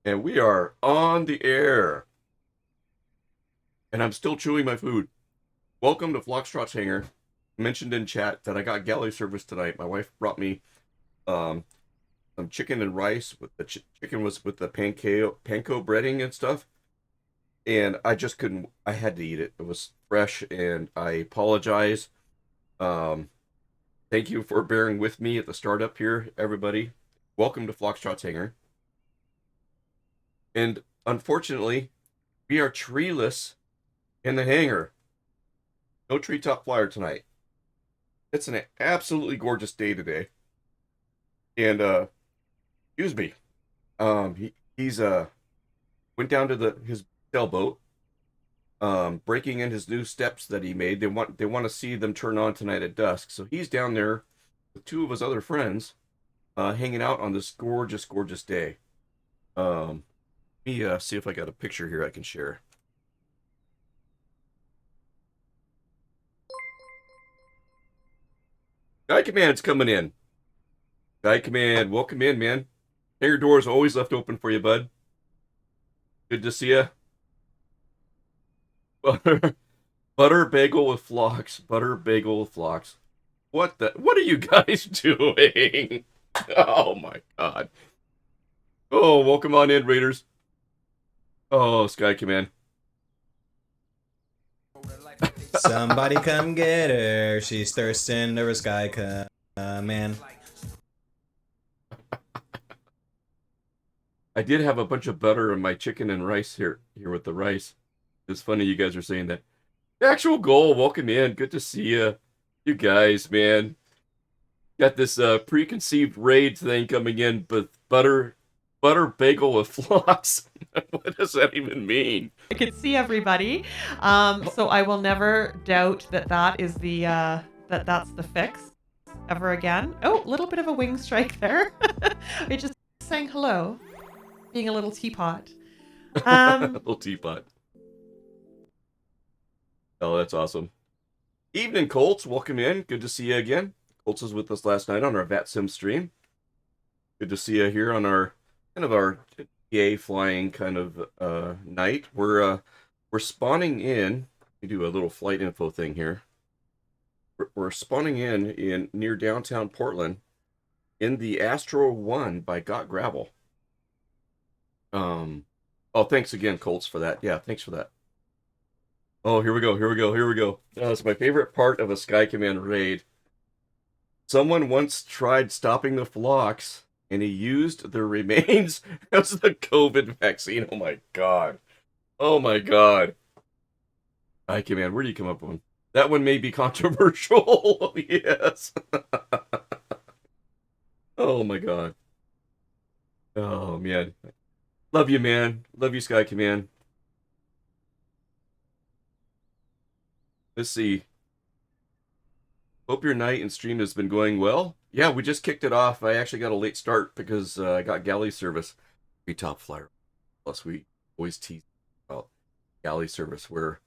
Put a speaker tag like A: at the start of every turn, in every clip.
A: And we are on the air. And I'm still chewing my food. Welcome to Flockstrot's Hangar. Mentioned in chat that I got galley service tonight. My wife brought me um, some chicken and rice. With the chicken was with the panko breading and stuff. And I just couldn't. I had to eat it. It was fresh, and I apologize. Um, Thank you for bearing with me at the startup here, everybody. Welcome to Flockstrot's Hangar. And unfortunately, we are treeless in the hangar. No treetop flyer tonight. It's an absolutely gorgeous day today. And excuse me. He's went down to his sailboat, breaking in his new steps that he made. They want to see them turn on tonight at dusk. So he's down there with two of his other friends, hanging out on this gorgeous, gorgeous day. Let me see if I got a picture here I can share. Guy Command's coming in. Guy Command, welcome in, man. Hangar doors always left open for you, bud. Good to see you. Butter, butter bagel with flocks. Butter bagel with flocks. What are you guys doing? Oh my god. Oh, welcome on in, Raiders. Oh, Sky Command.
B: Somebody come get her. She's thirsting over sky man.
A: I did have a bunch of butter in my chicken and rice here with the rice. It's funny you guys are saying that. Actual goal, welcome in. Good to see you. You guys, man. Got this preconceived raid thing coming in, but butter bagel with flocks. What does that even mean?
C: I can see everybody. So I will never doubt that that is the that's the fix ever again. Oh, a little bit of a wing strike there. I just saying hello, being a little teapot.
A: Little teapot. Oh, that's awesome. Evening, Colts. Welcome in. Good to see you again. Colts was with us last night on our VatSim stream. Good to see you here on our TA flying kind of night. We're spawning in. We do a little flight info thing here. We're spawning in near downtown Portland in the Astro 1 by Got Gravel. Oh, thanks again, Colts, for that. Yeah, thanks for that. Oh, here we go. It's my favorite part of a Sky Command raid. Someone once tried stopping the flocks, and he used the remains as the COVID vaccine. Oh my god. Oh my god. Sky Command, where do you come up with one? That one may be controversial. Yes. Oh my god. Oh man. Love you, man. Love you, Sky Command. Let's see. Hope your night and stream has been going well. Yeah, we just kicked it off. I actually got a late start because I got galley service. We top flyer. Plus, we always tease about galley service where,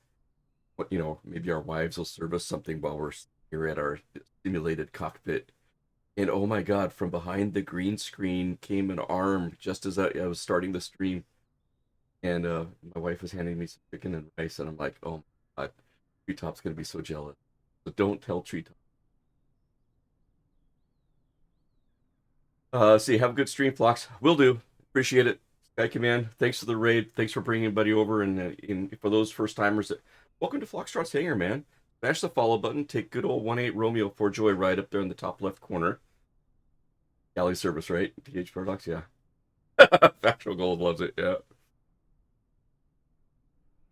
A: maybe our wives will serve us something while we're here at our simulated cockpit. And oh my god, from behind the green screen came an arm just as I was starting the stream. And my wife was handing me some chicken and rice, and I'm like, oh my god, Treetop's going to be so jealous. So don't tell Treetop. See, have a good stream, Flocks. Will do. Appreciate it. Sky Command, thanks for the raid. Thanks for bringing everybody over. And for those first timers, welcome to Flockstrot's Hangar, man. Smash the follow button. Take good old 1-8 Romeo for Joy right up there in the top left corner. Galley service, right? TH Paradox, yeah. Factual Gold loves it, yeah.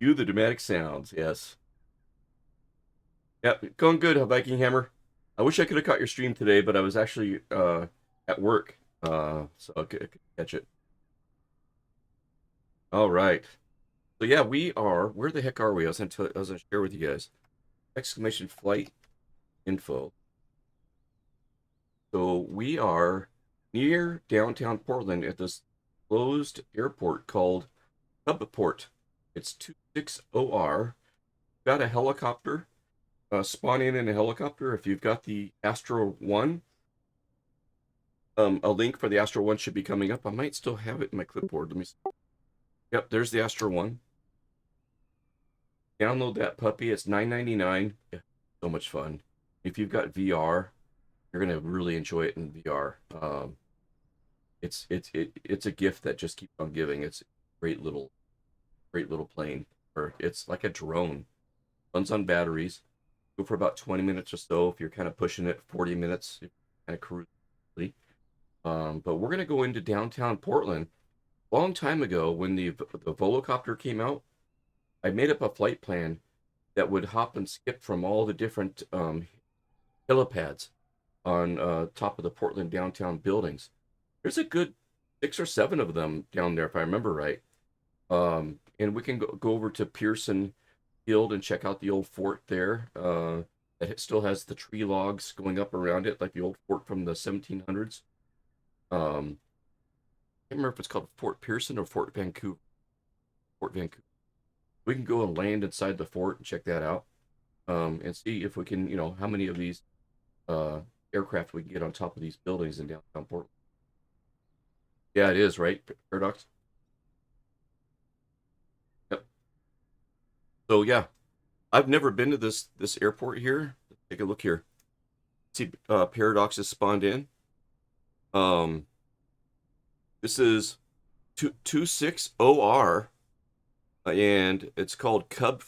A: You the dramatic sounds, yes. Yeah, going good, Viking Hammer. I wish I could have caught your stream today, but I was actually at work, so I could catch it. All right. So yeah, we are. Where the heck are we? I was gonna share with you guys. Exclamation flight info. So we are near downtown Portland at this closed airport called Hubport. It's 26OR. Got a helicopter. Spawn in a helicopter if you've got the Astro 1. A link for the Astro One should be coming up. I might still have it in my clipboard. Let me see. Yep, there's the Astro One. Download that puppy. It's $9.99. Yeah, so much fun. If you've got VR, you're gonna really enjoy it in VR. It's a gift that just keeps on giving. It's a great little plane, or it's like a drone. Runs on batteries. Go for about 20 minutes or so. If you're kind of pushing it, 40 minutes, kind of cruise. But we're gonna go into downtown Portland. A long time ago, when the Volocopter came out, I made up a flight plan that would hop and skip from all the different helipads on top of the Portland downtown buildings. There's a good 6 or 7 of them down there, if I remember right. And we can go over to Pearson Field and check out the old fort there. That still has the tree logs going up around it, like the old fort from the 1700s. I can't remember if it's called Fort Pearson or Fort Vancouver. Fort Vancouver. We can go and land inside the fort and check that out. And see if we can, how many of these uh, aircraft we can get on top of these buildings in downtown Portland. Yeah, it is, right, Paradox? Yep. So yeah, I've never been to this airport here. Take a look here. See, Paradox is spawned in. Um, this is 26OR, and it's called Cub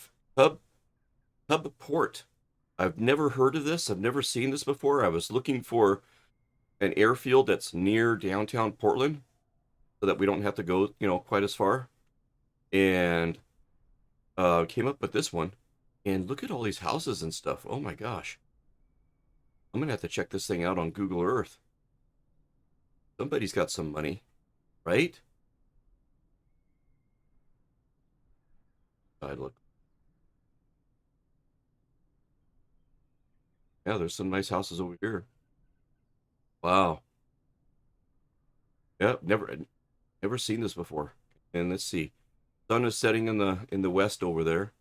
A: Port. I've never heard of this. I've never seen this before. I was looking for an airfield that's near downtown Portland so that we don't have to go, quite as far. And came up with this one. And look at all these houses and stuff. Oh my gosh. I'm gonna have to check this thing out on Google Earth. Somebody's got some money, right? I look. Yeah, there's some nice houses over here. Wow. Yeah, never seen this before. And let's see. Sun is setting in the west over there.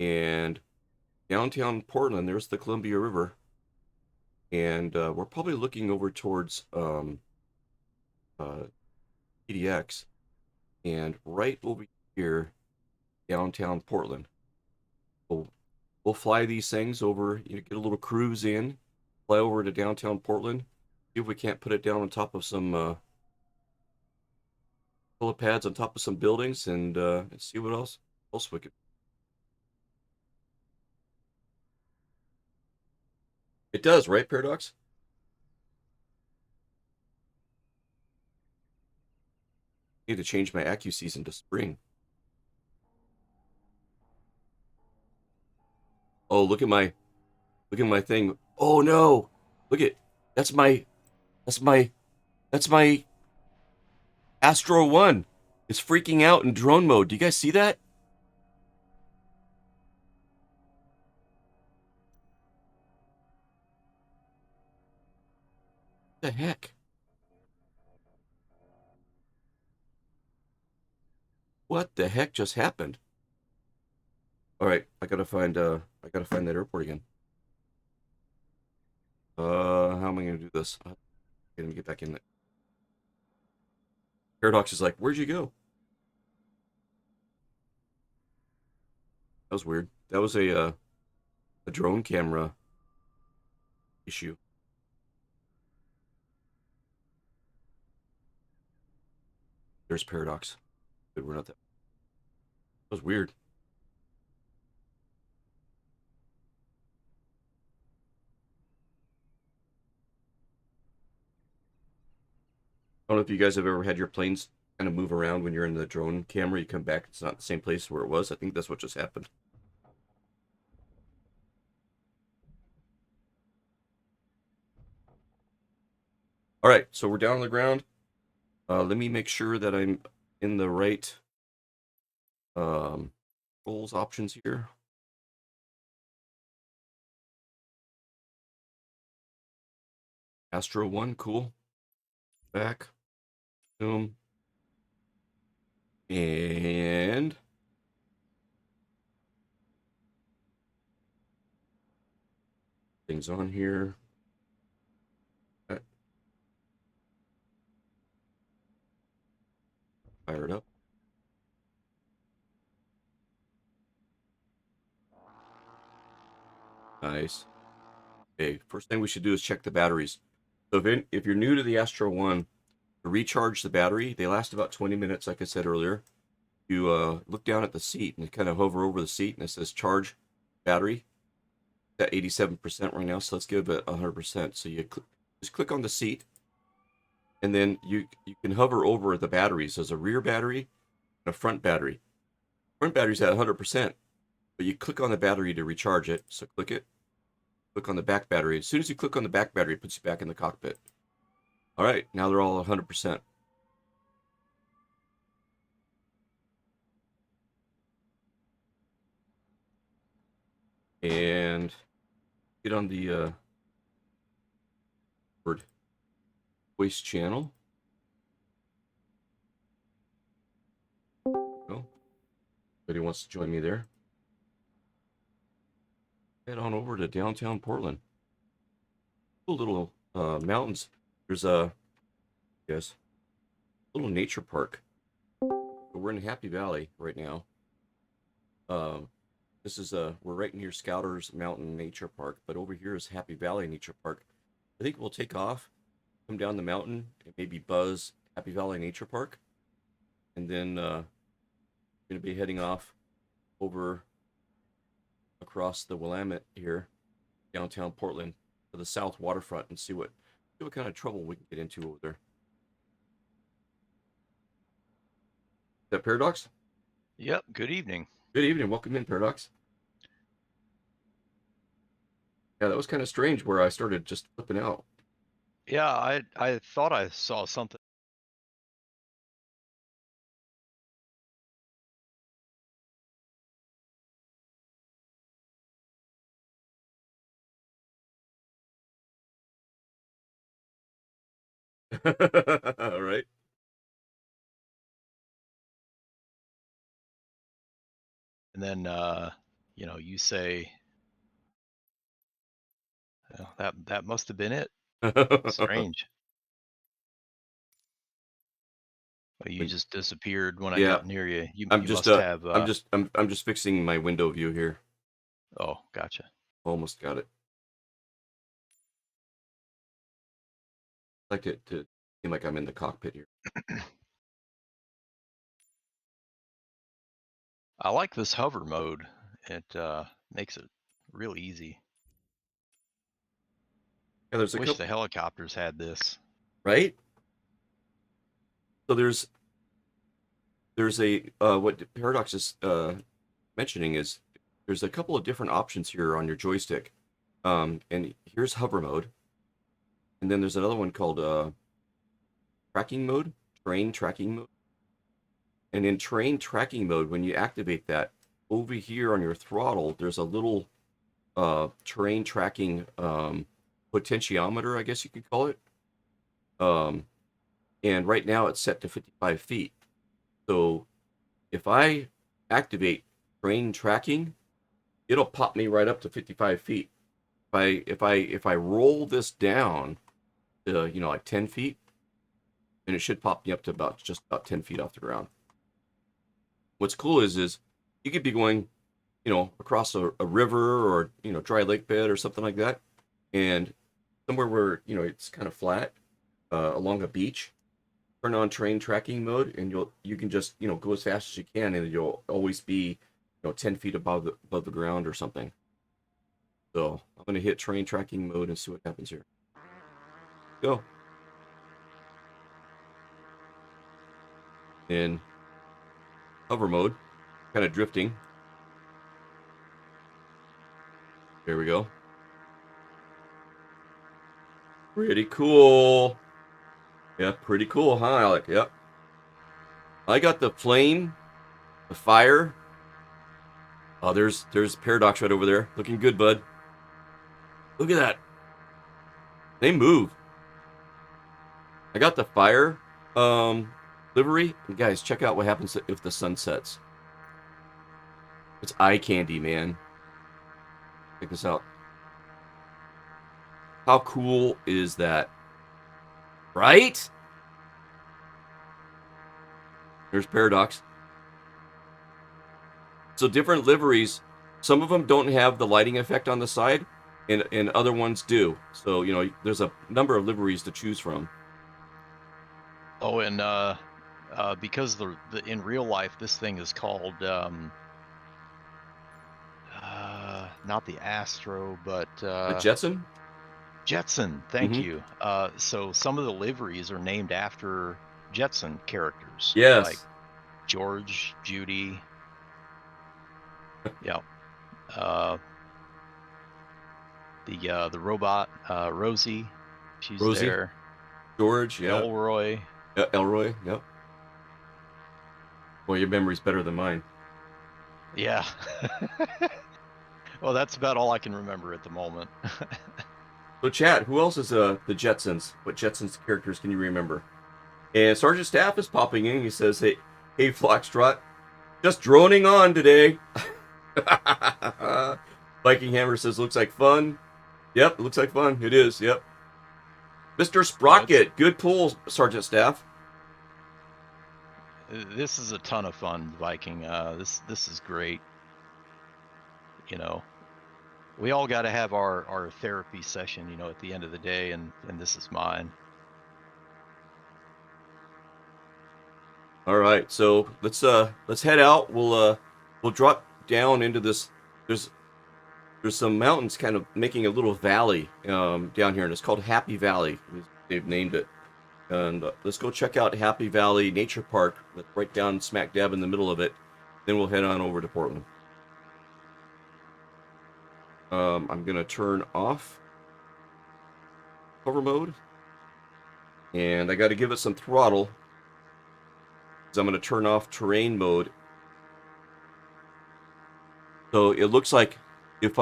A: And downtown Portland, there's the Columbia River. And we're probably looking over towards PDX. And right over here, downtown Portland. We'll fly these things over, get a little cruise in, fly over to downtown Portland, see if we can't put it down on top of some helipads on top of some buildings, and see what else we could. It does, right, Paradox? I need to change my AccuSeason season to spring. Oh, look at my thing. Oh no! Look at that's my that's my that's my Astro One. It's freaking out in drone mode. Do you guys see that? What the heck? What the heck just happened? All right, I gotta find that airport again. How am I gonna do this? Let me get back in there. Paradox is like, where'd you go? That was weird. That was a drone camera issue. There's Paradox. Good, we're not that. That was weird. I don't know if you guys have ever had your planes kind of move around when you're in the drone camera. You come back, it's not the same place where it was. I think that's what just happened. All right, so we're down on the ground. Let me make sure that I'm in the right roles options here. Astro 1, cool. Back. Boom. And things on here. fire it up. Nice. Okay, first thing we should do is check the batteries. So if you're new to the Astro 1, to recharge the battery, they last about 20 minutes, like I said earlier. You look down at the seat and kind of hover over the seat, and it says charge battery. It's at 87% right now, so let's give it 100%. So you just click on the seat, and then you can hover over the batteries. There's a rear battery and a front battery. Front battery's at 100%, but you click on the battery to recharge it. So click it. Click on the back battery. As soon as you click on the back battery, it puts you back in the cockpit. All right, now they're all 100%. And get on the voice channel. Oh, anybody wants to join me there? Head on over to downtown Portland. Cool little mountains. There's a little nature park. We're in Happy Valley right now. This is we're right near Scouters Mountain Nature Park, but over here is Happy Valley Nature Park. I think we'll take off, come down the mountain, and maybe buzz Happy Valley Nature Park, and then going to be heading off over across the Willamette here, downtown Portland, to the south waterfront, and see what kind of trouble we can get into over there. Is that Paradox?
D: Yep, good evening.
A: Good evening. Welcome in, Paradox. Yeah, that was kind of strange where I started just flipping out.
D: Yeah, I thought I saw something.
A: All right.
D: And then you say that must have been it. Strange. Well, you just disappeared when I
A: Yeah.
D: got near you. You
A: I'm
D: must
A: just
D: have
A: I'm just fixing my window view here.
D: Oh, gotcha.
A: Almost got it. I like it to seem like I'm in the cockpit here.
D: I like this hover mode. It makes it real easy.
A: Yeah, there's a
D: Wish
A: couple,
D: the helicopters had this.
A: right? So there's a what Paradox is mentioning is there's a couple of different options here on your joystick. And here's hover mode. And then there's another one called tracking mode, train tracking mode. And in train tracking mode, when you activate that, over here on your throttle, there's a little terrain tracking potentiometer, I guess you could call it. And right now it's set to 55 feet. So if I activate terrain tracking, it'll pop me right up to 55 feet. If I roll this down to like 10 feet, then it should pop me up to just about 10 feet off the ground. What's cool is you could be going, across a river or dry lake bed or something like that, and somewhere where it's kind of flat along a beach. Turn on train tracking mode, and you can just go as fast as you can, and you'll always be 10 feet above the ground or something. So I'm gonna hit train tracking mode and see what happens here. Go. In hover mode, kind of drifting. There we go. Pretty cool. Yeah, pretty cool, huh, Alec? Yep. I got the flame, the fire. Oh, there's Paradox right over there. Looking good, bud. Look at that. They move. I got the fire livery. And guys, check out what happens if the sun sets. It's eye candy, man. Check this out. How cool is that? Right? There's Paradox. So different liveries, some of them don't have the lighting effect on the side, and other ones do. So, there's a number of liveries to choose from.
D: Oh, and because in real life this thing is called not the Astro, but
A: The Jetson?
D: Jetson. Thank
A: Mhm.
D: you. So some of the liveries are named after Jetson characters, like
A: Yes.
D: George, Judy. Yeah. Uh, the robot, Rosie, she's
A: Rosie,
D: there.
A: George, yeah.
D: Elroy.
A: Elroy, yep. Boy, your memory's better than mine.
D: Yeah. Well, that's about all I can remember at the moment.
A: So, chat, who else is the Jetsons? What Jetsons characters can you remember? And Sergeant Staff is popping in. He says, hey, Foxtrot, just droning on today. Viking Hammer says, looks like fun. Yep, looks like fun. It is, yep. Mr. Sprocket, good pull, Sergeant Staff.
D: This is a ton of fun, Viking. This is great. We all got to have our therapy session, at the end of the day, and this is mine.
A: All right, so let's head out. We'll drop down into this. There's some mountains kind of making a little valley down here, and it's called Happy Valley. They've named it. And let's go check out Happy Valley Nature Park. That's right down smack dab in the middle of it. Then we'll head on over to Portland. I'm gonna turn off hover mode, and I got to give it some throttle. I'm going to turn off terrain mode. So it looks like if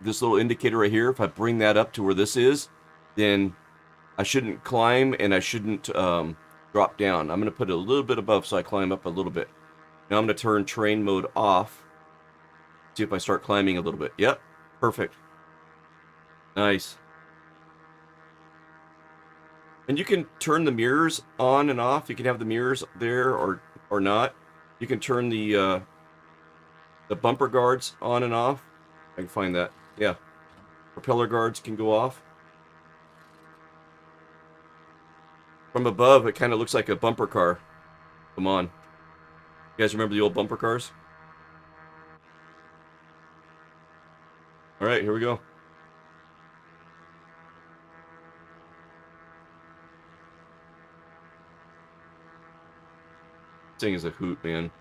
A: this little indicator right here, if I bring that up to where this is, then I shouldn't climb and I shouldn't drop down. I'm going to put it a little bit above so I climb up a little bit. Now I'm going to turn terrain mode off. See if I start climbing a little bit. Yep, perfect. Nice. And you can turn the mirrors on and off. You can have the mirrors there or not. You can turn the bumper guards on and off. I can find that. Yeah. Propeller guards can go off. From above, it kind of looks like a bumper car. Come on. You guys remember the old bumper cars? All right, here we go. This thing is a hoot, man.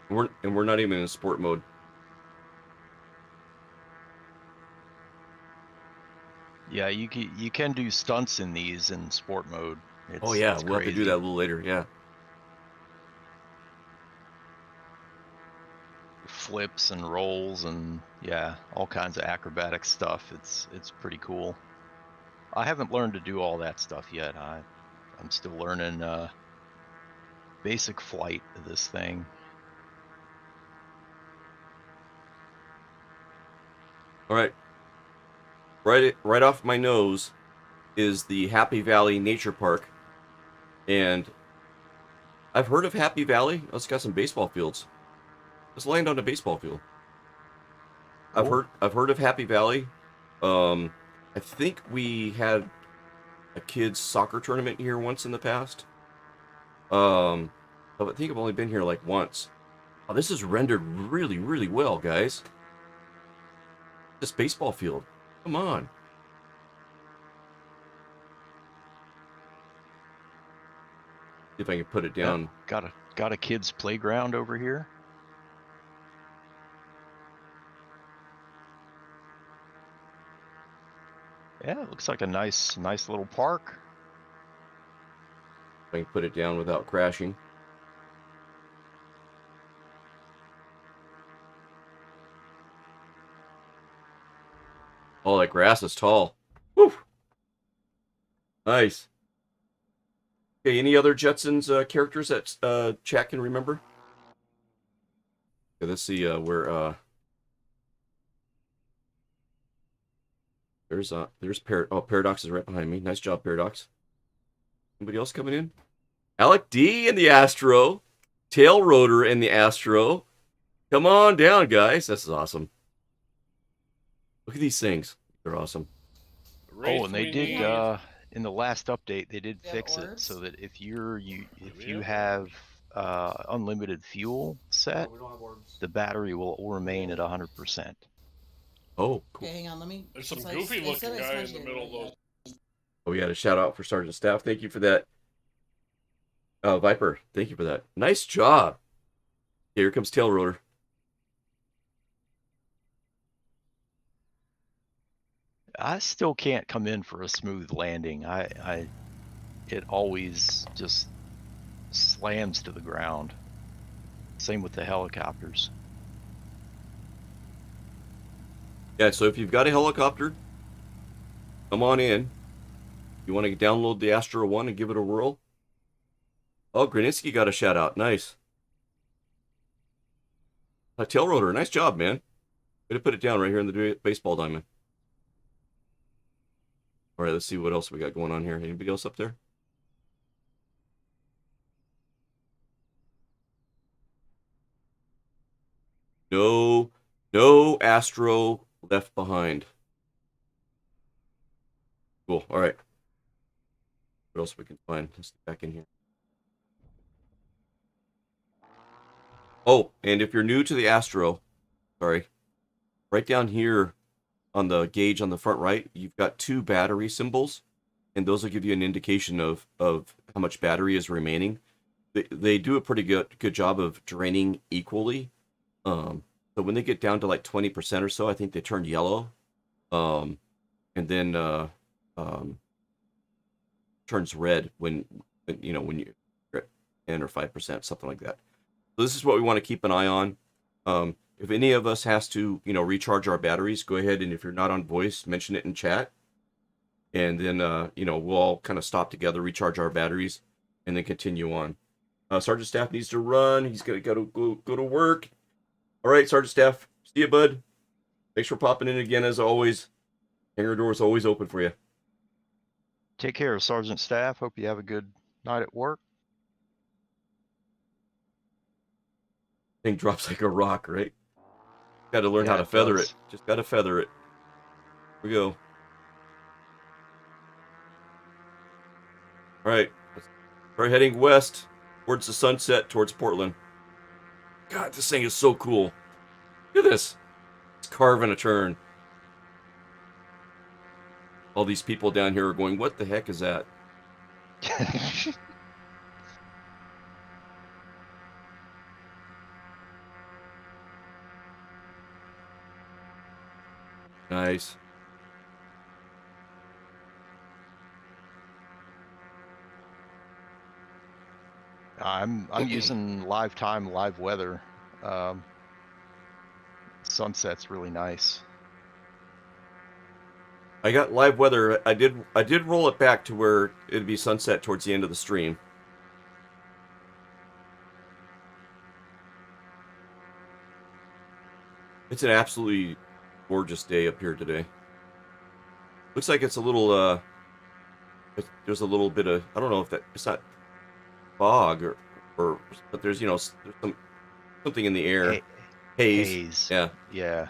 A: We're not even in sport mode.
D: Yeah, you can do stunts in these in sport mode.
A: Oh yeah,
D: it's
A: we'll have to do
D: crazy.
A: that a little later. Yeah.
D: Flips and rolls and yeah, all kinds of acrobatic stuff. It's pretty cool. I haven't learned to do all that stuff yet. I'm still learning basic flight of this thing.
A: All right. Right off my nose is the Happy Valley Nature Park, and I've heard of Happy Valley. It's got some baseball fields. Let's land on a baseball field.
D: Cool.
A: I've heard of Happy Valley. I think we had a kids soccer tournament here once in the past. But I think I've only been here like once. Oh, this is rendered really, really well, guys. This baseball field. Come on. See if I can put it down.
D: Yeah, got a kids playground over here. Yeah, it looks like a nice little park.
A: If I can put it down without crashing. Oh, that grass is tall. Woo! Nice. Okay, any other Jetsons characters that chat can remember? Okay, let's see where there's Paradox is right behind me. Nice job, Paradox. Anybody else coming in? Alec D and the Astro. tail rotor in the Astro. Come on down, guys. This is awesome. Look at these things. They're awesome.
D: Oh, and they did
E: need.
D: in the last update they did
F: They have
D: fix it
F: orbs?
D: so that if if you
E: Yeah.
D: have unlimited fuel set,
F: we don't have orbs.
D: the battery will remain at 100%.
A: Oh, cool.
F: Okay, hang on. Let me.
E: There's some
F: since I-
E: goofy
F: they said
E: looking
F: it's
E: guy in the
F: supposed
E: middle of
F: to-
E: those.
A: Oh, we got a shout out for Sergeant Staff. Thank you for that. Viper, thank you for that. Nice job. Here comes tail rotor.
D: I still can't come in for a smooth landing. It always just slams to the ground. Same with the helicopters.
A: Yeah, so if you've got a helicopter, come on in. You want to download the Astro 1 and give it a whirl? Oh, Graninsky got a shout out. Nice. Tail rotor. Nice job, man. Way to put it down right here in the baseball diamond. All right, let's see what else we got going on here. Anybody else up there? No Astro left behind. Cool. All right. What else we can find? Let's get back in here. Oh, and if you're new to the Astro, sorry, right down here on the gauge on the front right, you've got 2 battery symbols, and those will give you an indication of how much battery is remaining. They do a pretty good job of draining equally. So when they get down to like 20% or so, I think they turn yellow. And then turns red when you 10 or 5%, something like that. So this is what we want to keep an eye on. If any of us has to, recharge our batteries, go ahead, and if you're not on voice, mention it in chat. And then, we'll all kind of stop together, recharge our batteries, and then continue on. Sergeant Staff needs to run. He's got to go to work. All right, Sergeant Staff. See you, bud. Thanks for popping in again, as always. Hangar door is always open for you.
D: Take care, Sergeant Staff. Hope you have a good night at work.
A: Thing drops like a rock, right? Got to learn
D: Yeah,
A: how to
D: it
A: feather
D: does.
A: it. Just got to feather it. Here we go. All right. We're heading west towards the sunset, towards Portland. God, this thing is so cool. Look at this. It's carving a turn. All these people down here are going, what the heck is that? Nice.
D: I'm using live time, live weather. Sunset's really nice.
A: I got live weather. I did roll it back to where it'd be sunset towards the end of the stream. It's an absolutely gorgeous day up here today. Looks like it's a little there's a little bit of, I don't know if it's not fog or but there's there's something in the air. Haze. Yeah.
D: Yeah.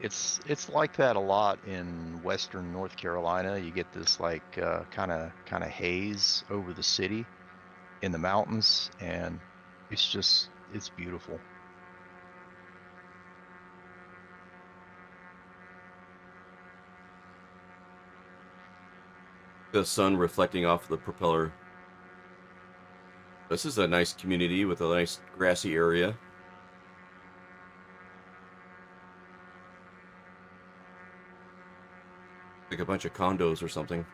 D: It's like that a lot in western North Carolina. You get this like kind of haze over the city in the mountains, and it's beautiful.
A: The sun reflecting off the propeller. This is a nice community with a nice grassy area. Like a bunch of condos or something.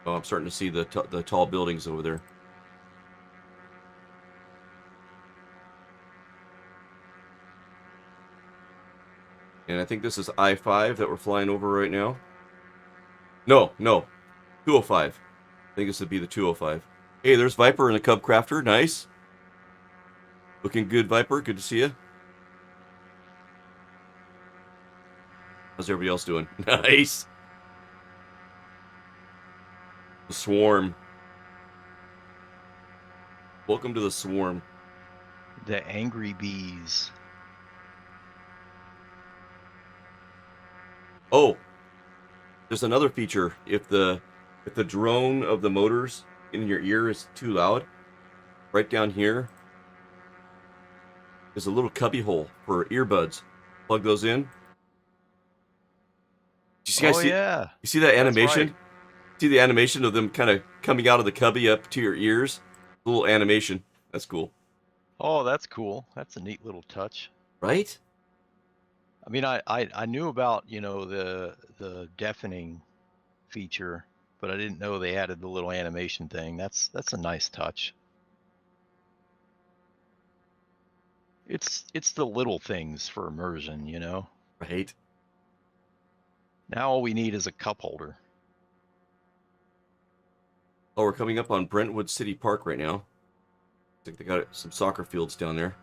A: Oh, I'm starting to see the tall buildings over there. And I think this is I-5 that we're flying over right now. No, 205. I think this would be the 205. Hey, there's Viper and the Cub Crafter. Nice. Looking good, Viper. Good to see you. How's everybody else doing? Nice. The swarm. Welcome to the swarm.
D: The angry bees.
A: Oh, there's another feature. If the drone of the motors in your ear is too loud, right down here is a little cubby hole for earbuds. Plug those in. You guys
D: Oh
A: see?
D: yeah,
A: You see that
D: that's
A: animation?
D: right.
A: See the animation of them kind of coming out of the cubby up to your ears? Little animation. That's cool,
D: Oh, that's cool. That's a neat little touch.
A: right?
D: I mean, I knew about, you know, the deafening feature, but I didn't know they added the little animation thing. That's a nice touch. It's the little things for immersion, you know.
A: Right.
D: Now all we need is a cup holder.
A: Oh, we're coming up on Brentwood City Park right now. I think they got some soccer fields down there.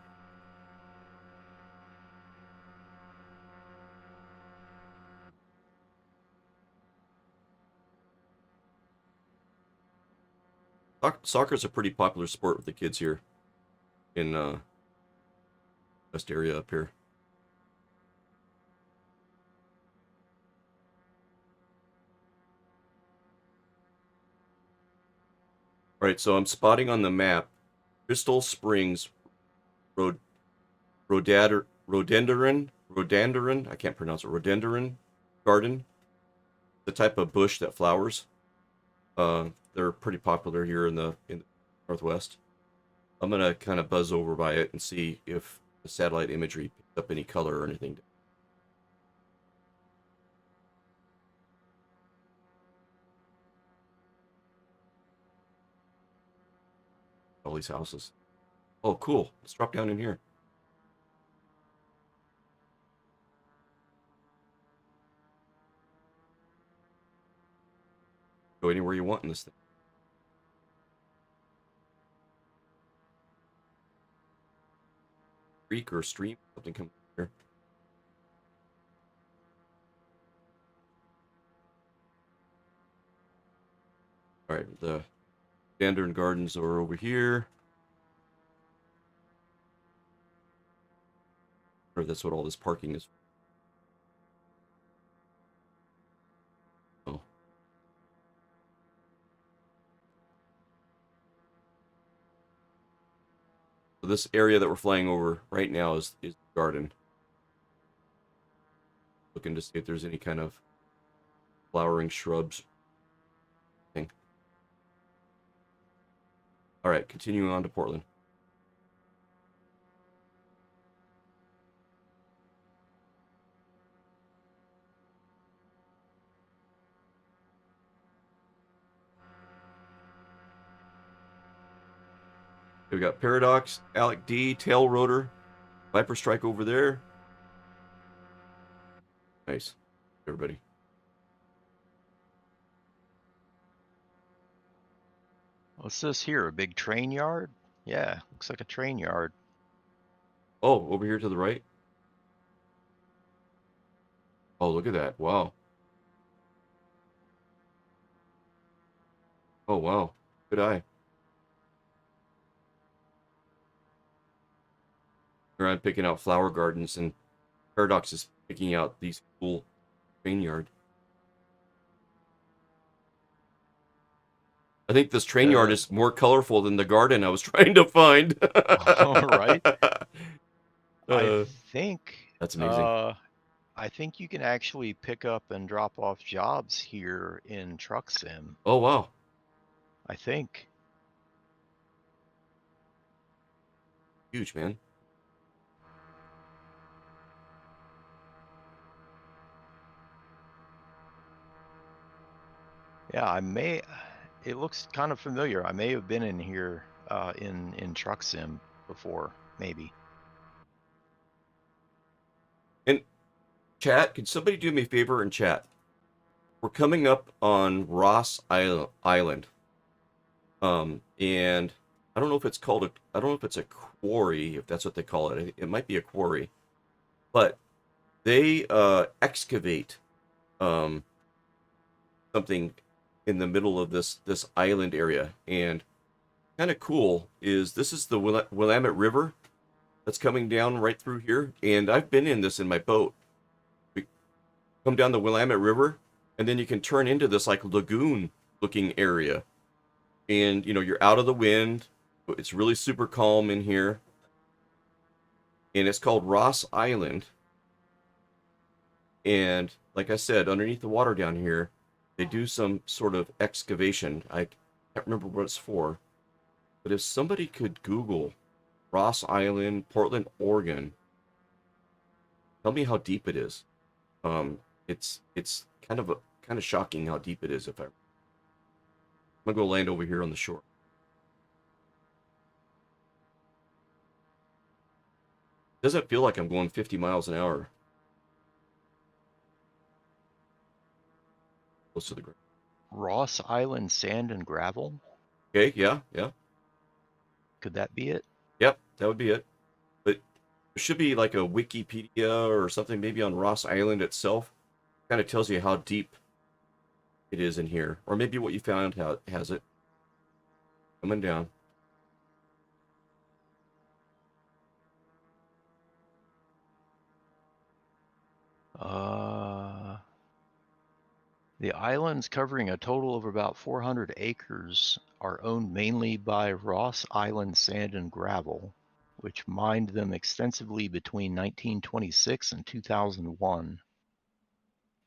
A: Soccer's a pretty popular sport with the kids here in West area up here. All right, so I'm spotting on the map Crystal Springs Rod rhododendron. I can't pronounce it. Rhododendron garden. The type of bush that flowers. They're pretty popular here in the Northwest. I'm gonna kind of buzz over by it and see if the satellite imagery picks up any color or anything. All these houses. Oh, cool. Let's drop down in here. Go anywhere you want in this thing. Creek or stream, something come here. All right, the Dandern Gardens are over here. Or that's what all this parking is. Oh. So this area that we're flying over right now is the garden. Looking to see if there's any kind of flowering shrubs thing. All right, continuing on to Portland. We got Paradox, Alec D, Tail Rotor, Viper Strike over there. Nice, everybody.
D: What's this here? A big train yard? Yeah, looks like a train yard.
A: Oh, over here to the right. Oh, look at that. Wow. Oh, wow. Good eye. Here I'm picking out flower gardens, and Paradox is picking out these cool train yard. I think this train yard is more colorful than the garden I was trying to find.
D: All right. I
A: Uh,
D: think
A: that's amazing.
D: I think you can actually pick up and drop off jobs here in Truck Sim.
A: Oh, wow.
D: I think.
A: Huge, man.
D: Yeah, I may. It looks kind of familiar. I may have been in here in Truck Sim before, maybe.
A: And chat, could somebody do me a favor in chat? We're coming up on Ross Island. And I don't know if it's called I don't know if it's a quarry, if that's what they call it. It might be a quarry. But They excavate um, something in the middle of this island area, and kind of cool is this is the Willamette River that's coming down right through here, and I've been in this in my boat. We come down the Willamette River, and then you can turn into this like lagoon looking area, and you're out of the wind. It's really super calm in here, and it's called Ross Island. And like I said, underneath the water down here, they do some sort of excavation. I can't remember what it's for, but if somebody could Google Ross Island, Portland, Oregon, tell me how deep it is. It's kind of shocking how deep it is. I'm gonna go land over here on the shore. Doesn't feel like I'm going 50 miles an hour close to the ground.
D: Ross Island Sand and Gravel.
A: Okay, yeah, yeah,
D: Could that be it?
A: yep, that would be it. But there should be like a Wikipedia or something maybe on Ross Island itself. Kind of tells you how deep it is in here, or maybe what you found has it coming down.
D: Uh, the islands, covering a total of about 400 acres, are owned mainly by Ross Island Sand and Gravel, which mined them extensively between 1926 and 2001.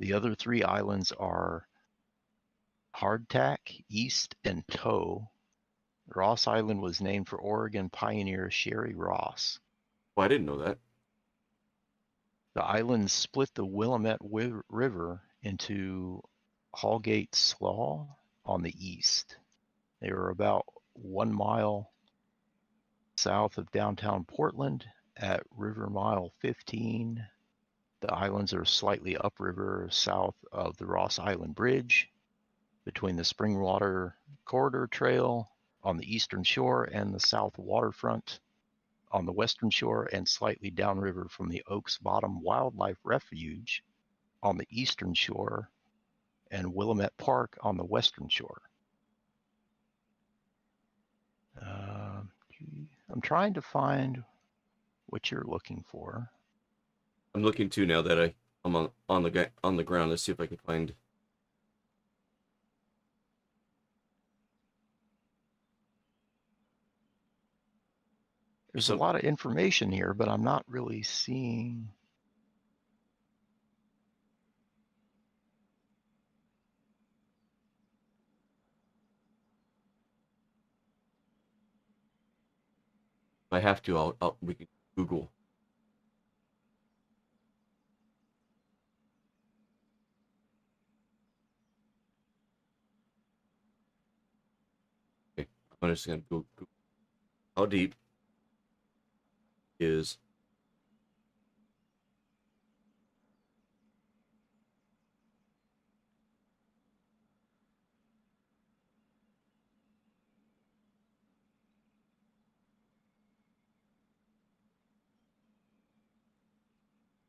D: The other three islands are Hardtack, East, and Toe. Ross Island was named for Oregon pioneer Sherry Ross.
A: Well, I didn't know that.
D: The islands split the Willamette River into Hallgate Slough on the east. They are about 1 mile south of downtown Portland at River Mile 15. The islands are slightly upriver south of the Ross Island Bridge, between the Springwater Corridor Trail on the eastern shore and the south waterfront on the western shore, and slightly downriver from the Oaks Bottom Wildlife Refuge on the eastern shore and Willamette Park on the western shore. Uh, I'm trying to find what you're looking for.
A: I'm looking too now that I'm on the ground. Let's see if I can find.
D: There's a
A: Some
D: lot of information here, but I'm not really seeing.
A: If I have to, we can Google. Okay, I'm just gonna Google how deep is.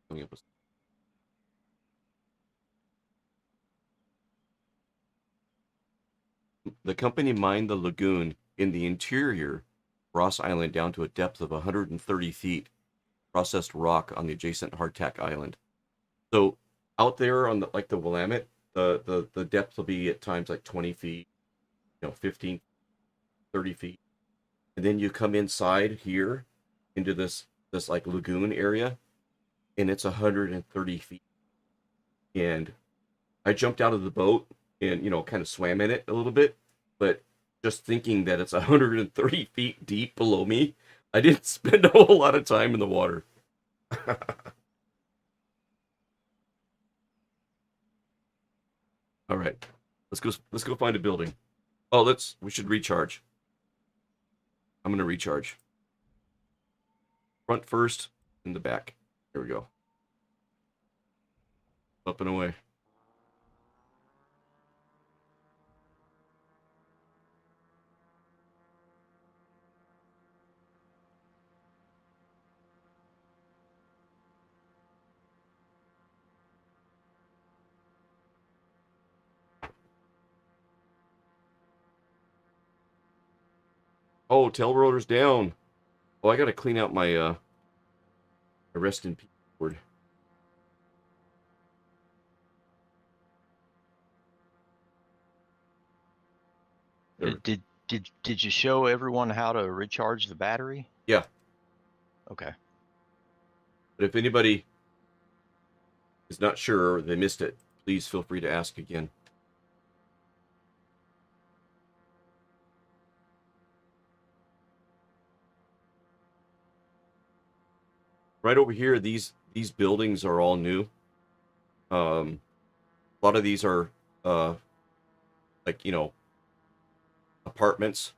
A: Coming up with. The company mined the lagoon in the interior Ross Island down to a depth of 130 feet, processed rock on the adjacent Hardtack Island. So out there on the Willamette, the depth will be at times like 20 feet, 15, 30 feet. And then you come inside here into this like lagoon area, and it's 130 feet. And I jumped out of the boat and kind of swam in it a little bit, but just thinking that it's 130 feet deep below me, I didn't spend a whole lot of time in the water. All right, let's go find a building. Oh, we should recharge. I'm gonna recharge. Front first, in the back. There we go. Up and away. Oh, tail rotor's down. Oh, I gotta clean out my rest in peace board. There.
D: Did you show everyone how to recharge the battery?
A: Yeah,
D: Okay.
A: but if anybody is not sure or they missed it, please feel free to ask again. Right over here, these buildings are all new. A lot of these are like, you know, apartments.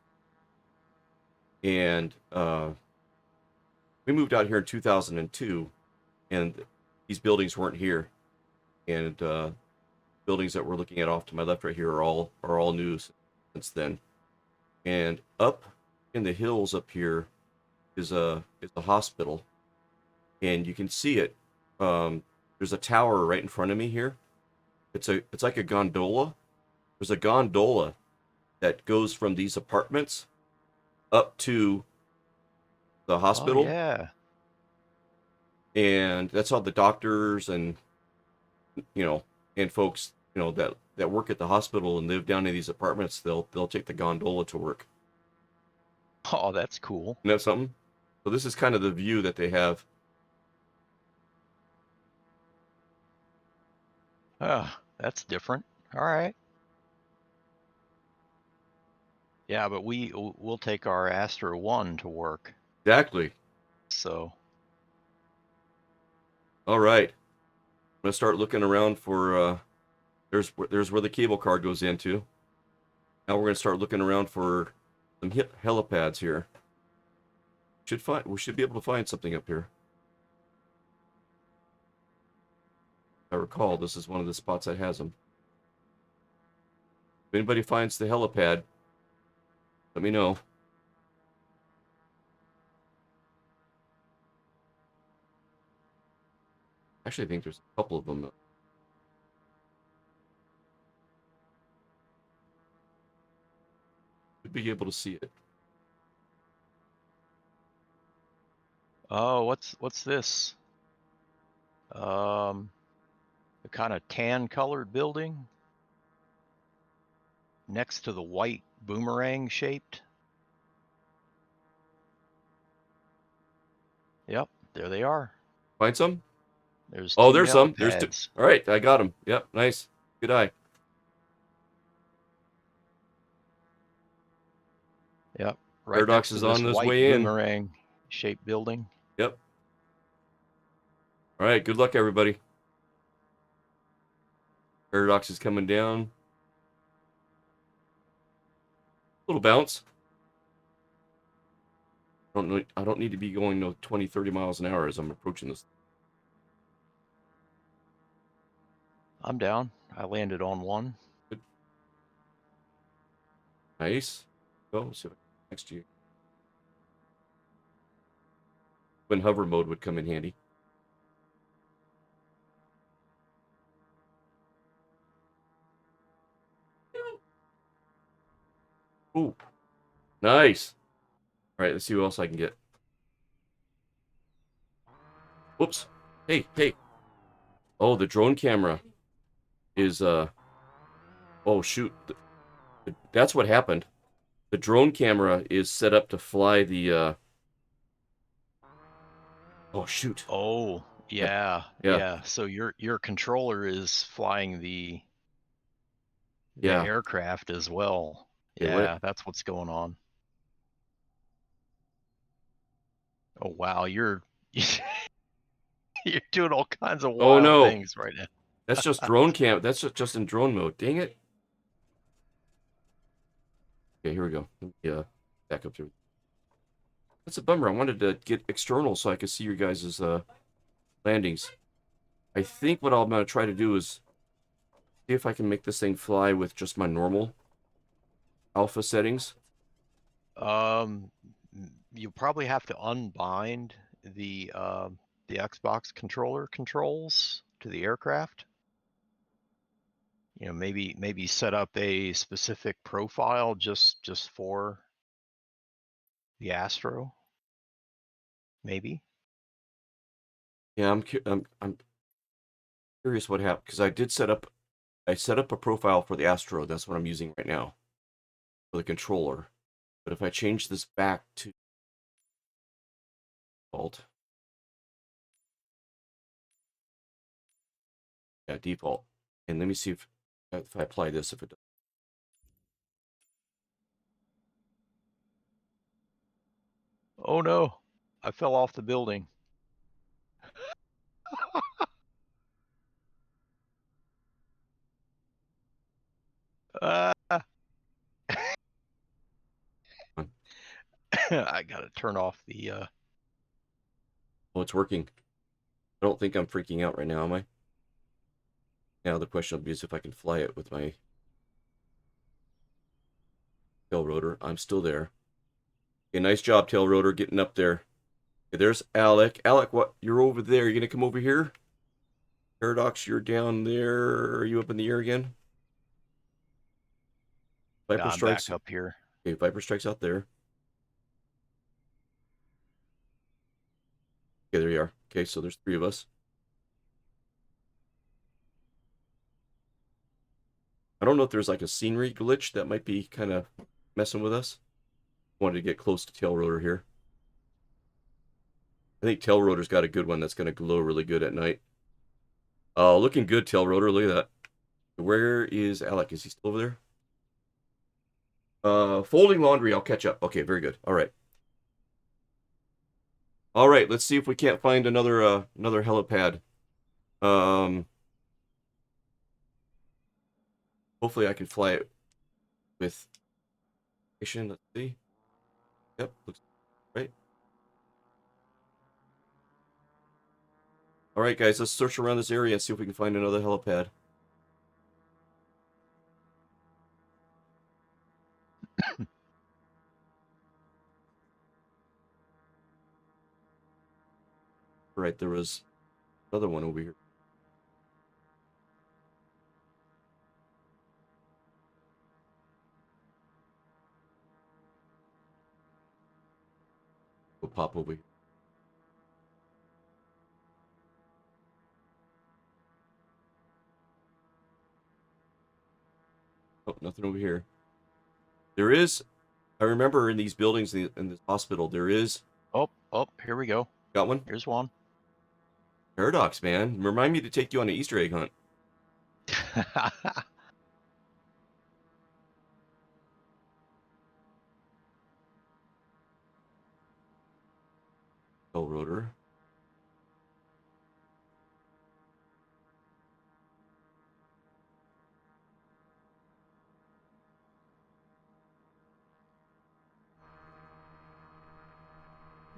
A: And we moved out here in 2002, and these buildings weren't here. And buildings that we're looking at off to my left right here are all new since then. And up in the hills up here is a hospital, and you can see it. There's a tower right in front of me here. It's like a gondola. There's a gondola that goes from these apartments up to the
D: Oh
A: hospital,
D: yeah.
A: and that's how the doctors and you know and folks that work at the hospital and live down in these apartments, they'll take the gondola to work.
D: Oh, that's cool.
A: Isn't that something? So this is kind of the view that they have.
D: Oh, that's different. All right. Yeah, but we'll take our Astro 1 to work.
A: Exactly.
D: So,
A: All right. I'm gonna start looking around for there's where the cable car goes into. Now we're gonna start looking around for some helipads here. We should be able to find something up here. If I recall, this is one of the spots that has them. If anybody finds the helipad, let me know. Actually, I think there's a couple of them. Should be able to see it.
D: oh, what's this? A kind of tan colored building next to the white boomerang shaped. Yep, there they are.
A: Find some?
D: There's
A: Oh,
D: two
A: there's some. There's two.
D: helipads.
A: All right, I got them. Yep, nice. Good eye.
D: Yep, right
A: Paradox
D: next to
A: is
D: this
A: on his
D: white
A: way in.
D: boomerang shaped building.
A: Yep. All right, good luck, everybody. Paradox is coming down. Little bounce. I don't need to be going no 20, 30 miles an hour as I'm approaching this.
D: I'm down. I landed on one.
A: Good. Nice. Go. See if I can next to you. When hover mode would come in handy. Ooh. Nice. All right, let's see what else I can get. Whoops. Hey, hey. Oh, the drone camera is oh shoot. That's what happened. The drone camera is set up to fly the oh shoot.
D: Oh,
A: Yep.
D: yeah,
A: Yeah.
D: yeah. So your controller is flying the
A: Yeah.
D: aircraft as well.
A: Okay, what?
D: Yeah, that's what's going on. Oh wow, you're you're doing all kinds of
A: Oh
D: wild
A: no.
D: things right now.
A: That's just drone cam. That's just in drone mode. Dang it. Okay, here we go. Let me back up here. That's a bummer. I wanted to get external so I could see your guys' landings. I think what I'm gonna try to do is see if I can make this thing fly with just my normal alpha settings.
D: Um, you probably have to unbind the Xbox controller controls to the aircraft. You know, maybe set up a specific profile just for The Astro, maybe.
A: Yeah, I'm curious what happened because I set up a profile for the Astro. That's what I'm using right now for the controller. But if I change this back to default, yeah, default, and let me see if I apply this, if it does.
D: Oh no, I fell off the building. Uh, I gotta turn off the.
A: Oh, it's working. I don't think I'm freaking out right now, am I? Now the question will be is if I can fly it with my tail rotor. I'm still there. Okay, nice job, tail rotor, getting up there. Okay, there's Alec. Alec, what? You're over there. You gonna come over here? Paradox, you're down there. Are you up in the air again?
D: Yeah,
A: Viper
D: I'm back
A: strikes.
D: up here.
A: Okay, Viper strikes out there. Okay, there you are. Okay, so there's 3 of us. I don't know if there's like a scenery glitch that might be kind of messing with us. Wanted to get close to tail rotor here. I think tail rotor's got a good one that's going to glow really good at night. Looking good, tail rotor. Look at that. Where is Alec? Is he still over there? Folding laundry. I'll catch up. Okay, very good. All right. All right. Let's see if we can't find another helipad. Um, Hopefully I can fly it with. Let's see. Yep, looks right. All right, guys. Let's search around this area and see if we can find another helipad. Right, there was another one over here. We'll pop over here. Oh, nothing over here. There is. I remember in these buildings in this hospital, there is.
D: Oh, here we go.
A: Got one.
D: Here's one.
A: Paradox, man. Remind me to take you on an Easter egg hunt. Tail rotor.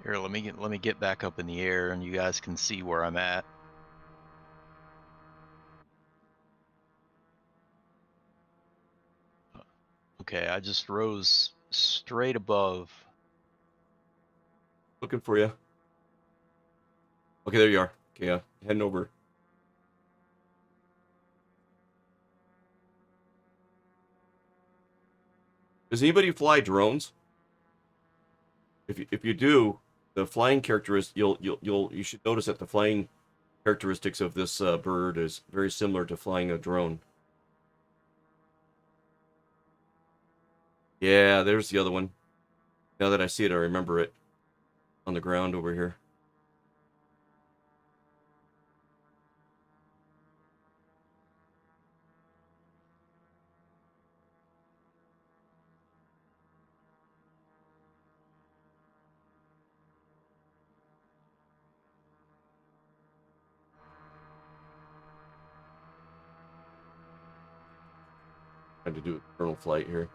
D: Here, let me get back up in the air, and you guys can see where I'm at. Okay, I just rose straight above.
A: Looking for you. Okay, there you are. Okay, heading over. Does anybody fly drones? If you do, the flying characteristics you should notice that the flying characteristics of this bird is very similar to flying a drone. Yeah, there's the other one. Now that I see it, I remember it on the ground over here. Trying to do a kernel flight here.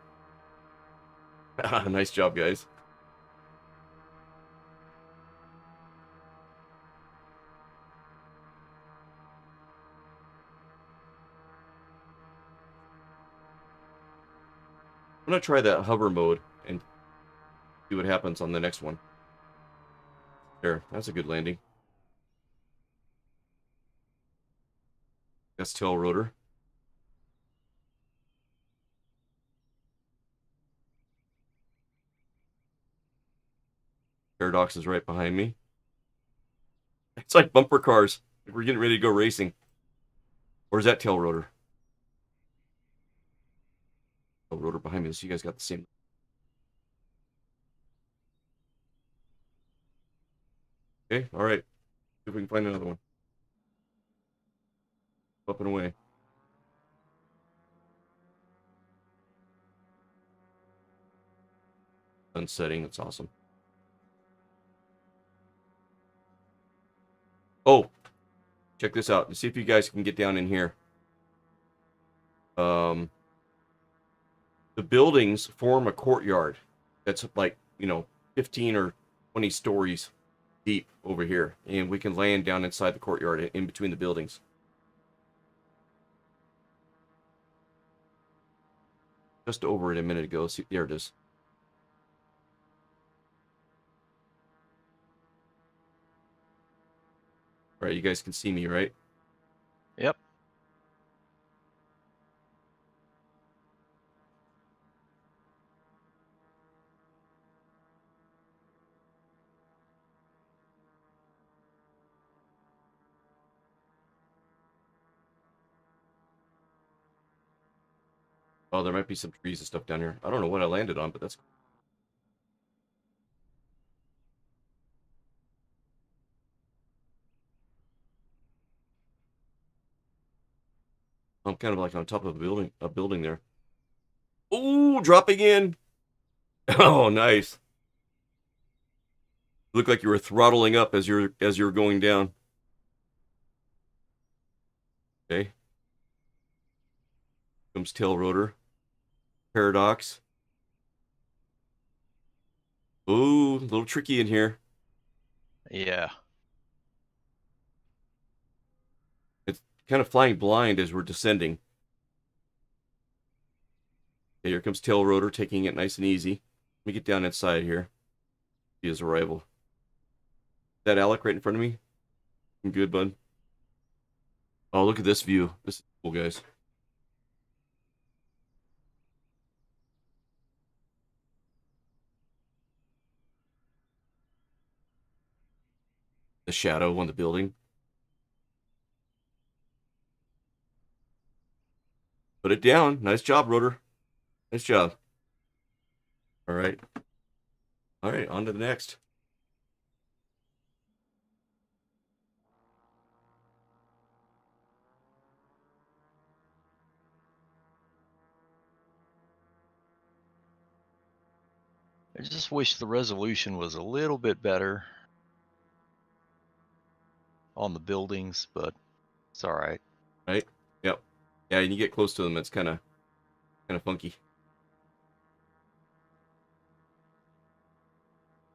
A: Nice job, guys. I'm gonna try that hover mode and see what happens on the next one. There, that's a good landing. That's tail rotor. Paradox is right behind me. It's like bumper cars. We're getting ready to go racing. Or is that tail rotor? Tail rotor behind me. So you guys got the same. Okay, all right. See if we can find another one. Up and away. Sun setting. That's awesome. Oh, check this out. Let's see if you guys can get down in here. The buildings form a courtyard that's like, 15 or 20 stories deep over here. And we can land down inside the courtyard in between the buildings. Just over it a minute ago. See, there it is. All right, you guys can see me, right?
D: Yep.
A: Oh, there might be some trees and stuff down here. I don't know what I landed on, but that's cool. I'm kind of like on top of a building there. Oh, dropping in. Oh, nice. Looked like you were throttling up as you're going down. Okay. Comes tail rotor. Paradox. Ooh, a little tricky in here.
D: Yeah.
A: It's kind of flying blind as we're descending. Okay, here comes tail rotor, taking it nice and easy. Let me get down inside here. See his arrival. Is that Alec right in front of me? I'm good, bud. Oh, look at this view. This is cool, guys. The shadow on the building. Put it down. Nice job, rotor. Nice job. All right. All right, on to the next.
D: I just wish the resolution was a little bit better on the buildings, but it's all right.
A: Right? Yep. Yeah, and you get close to them, it's kind of funky.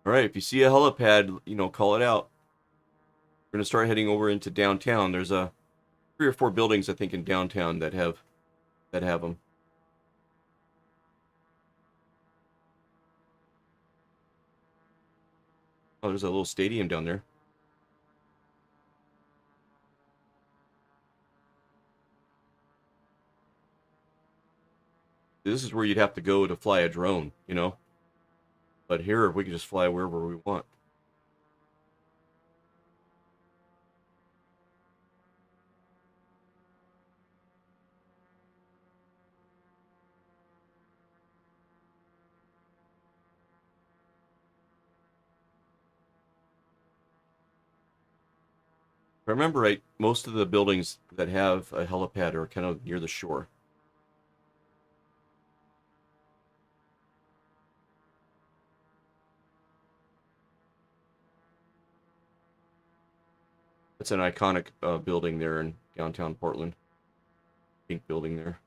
A: All right, if you see a helipad, call it out. We're gonna start heading over into downtown. There's 3 or 4 buildings I think in downtown that have them. Oh, there's a little stadium down there. This is where you'd have to go to fly a drone. But here we can just fly wherever we want. If I remember right, most of the buildings that have a helipad are kind of near the shore. It's an iconic building there in downtown Portland. Pink building there.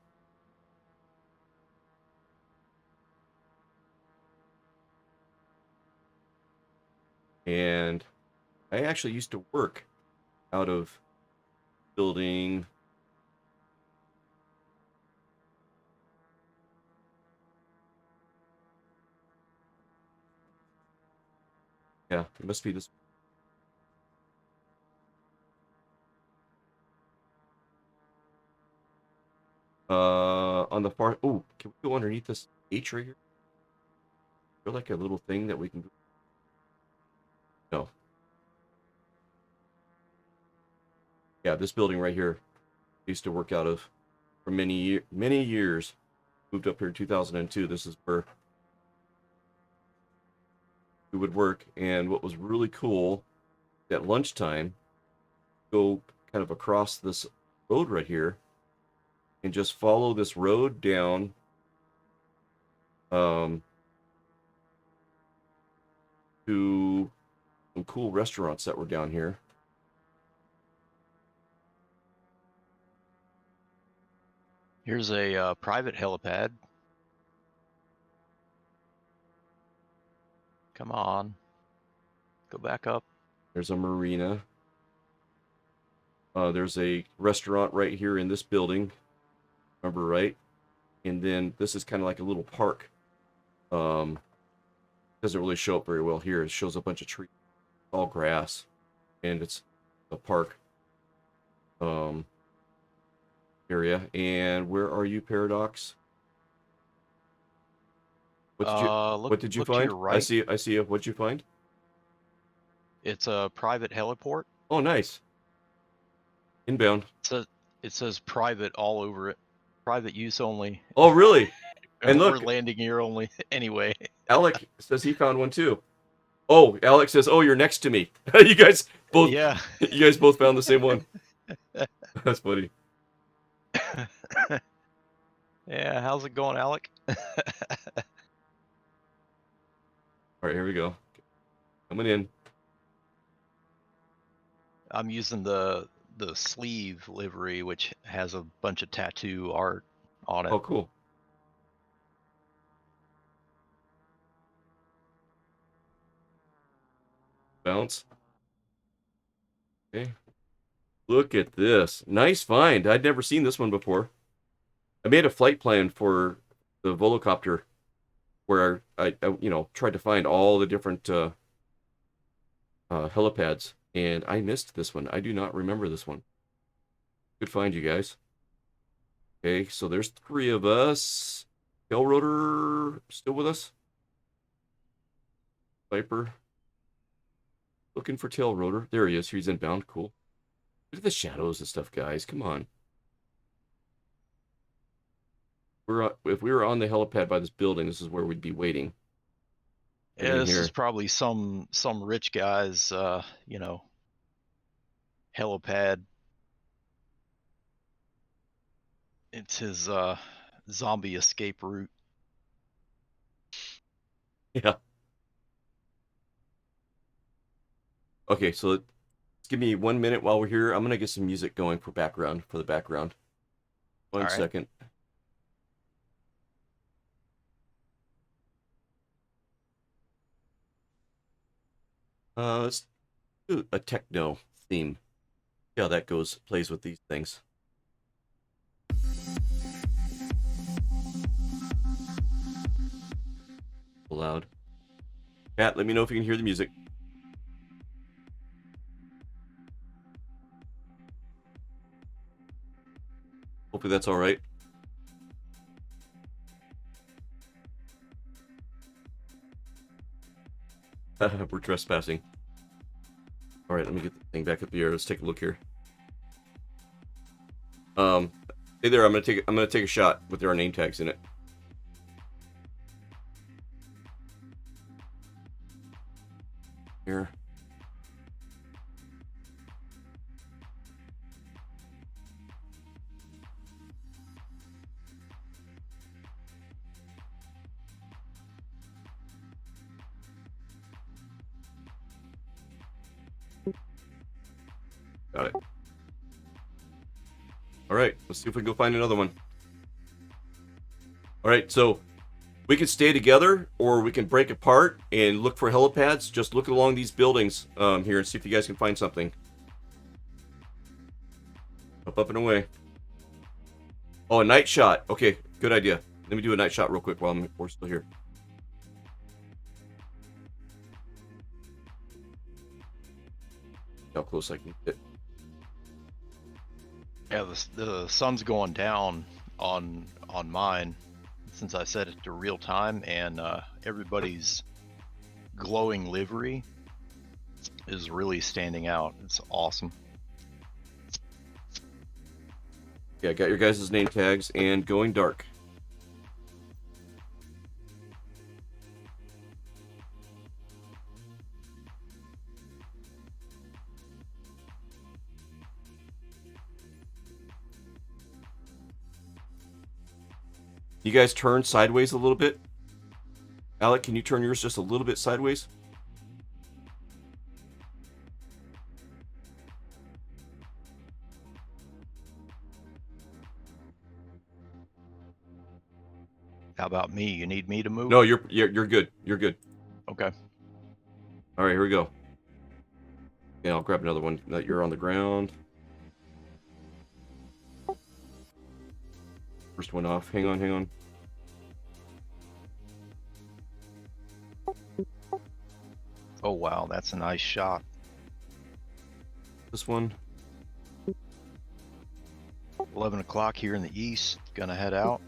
A: And I actually used to work out of building. Yeah, it must be this. On the far. Oh, can we go underneath this H right here? Is there like a little thing that we can go? Yeah, this building right here I used to work out of for many years. Moved up here in 2002. This is where we would work. And what was really cool at lunchtime, go kind of across this road right here and just follow this road down to some cool restaurants that were down here.
D: Here's a private helipad. Come on. Go back up.
A: There's a marina. There's a restaurant right here in this building. Remember, right? And then this is kind of like a little park. Doesn't really show up very well here. It shows a bunch of trees, all grass, and it's a park area. And where are you, Paradox? What did you
D: Look to
A: find?
D: your right.
A: I see. What'd you find?
D: It's a private heliport.
A: Oh, nice. Inbound.
D: It says private all over it. Private use only.
A: Oh, really? And
D: We're
A: look,
D: landing here only. Anyway.
A: Alec says he found one too. Oh, Alec says, "Oh, you're next to me." You guys both
D: Yeah.
A: You guys both found the same one. That's funny.
D: Yeah, how's it going, Alec?
A: All right, here we go. Coming in.
D: I'm using the sleeve livery, which has a bunch of tattoo art on it.
A: Oh, cool. Bounce. Okay. Look at this. Nice find. I'd never seen this one before. I made a flight plan for the Volocopter where I tried to find all the different helipads, and I missed this one. I do not remember this one. Good find, you guys. Okay, so there's 3 of us. Tail rotor still with us? Viper. Looking for tail rotor. There he is. He's inbound. Cool. Look at the shadows and stuff, guys. Come on. If we were on the helipad by this building, this is where we'd be waiting.
D: Yeah, this is probably some rich guy's helipad. It's his zombie escape route.
A: Yeah. Okay, so let's give me 1 minute while we're here. I'm gonna get some music going for the background. One
D: All right.
A: second. Let's do a techno theme. See how that plays with these things. Loud. Pat, let me know if you can hear the music. Hopefully that's all right. We're trespassing. All right, let me get the thing back up the air. Let's take a look here. Hey there. I'm gonna take a shot with our name tags in it. Here. Got it. All right, let's see if we can go find another one. All right, so we can stay together or we can break apart and look for helipads. Just look along these buildings here and see if you guys can find something. Up and away. Oh, a night shot. Okay, good idea. Let me do a night shot real quick while we're still here. How close I can get.
D: Yeah, the sun's going down on mine since I set it to real time, and everybody's glowing livery is really standing out. It's awesome.
A: Yeah, got your guys' name tags and going dark. You guys turn sideways a little bit. Alec, can you turn yours just a little bit sideways?
D: How about me? You need me to move?
A: No, you're good. You're good.
D: Okay.
A: All right, here we go. Yeah, I'll grab another one. That you're on the ground. First one off. Hang on, hang on.
D: Oh, wow. That's a nice shot.
A: This one.
D: 11 o'clock here in the east. Gonna head out.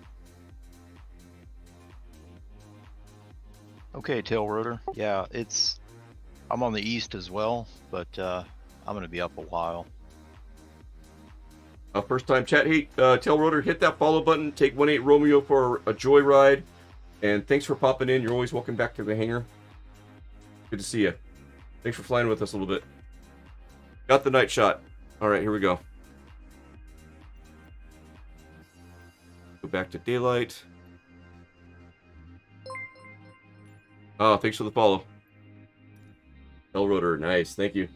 D: Okay, tail rotor. Yeah, I'm on the east as well, but I'm gonna be up a while.
A: First time chat. Hey, Tail Rotor, hit that follow button. Take 18 Romeo for a joyride. And thanks for popping in. You're always welcome back to the hangar. Good to see you. Thanks for flying with us a little bit. Got the night shot. All right, here we go. Go back to daylight. Oh, thanks for the follow. Tail Rotor, nice. Thank you.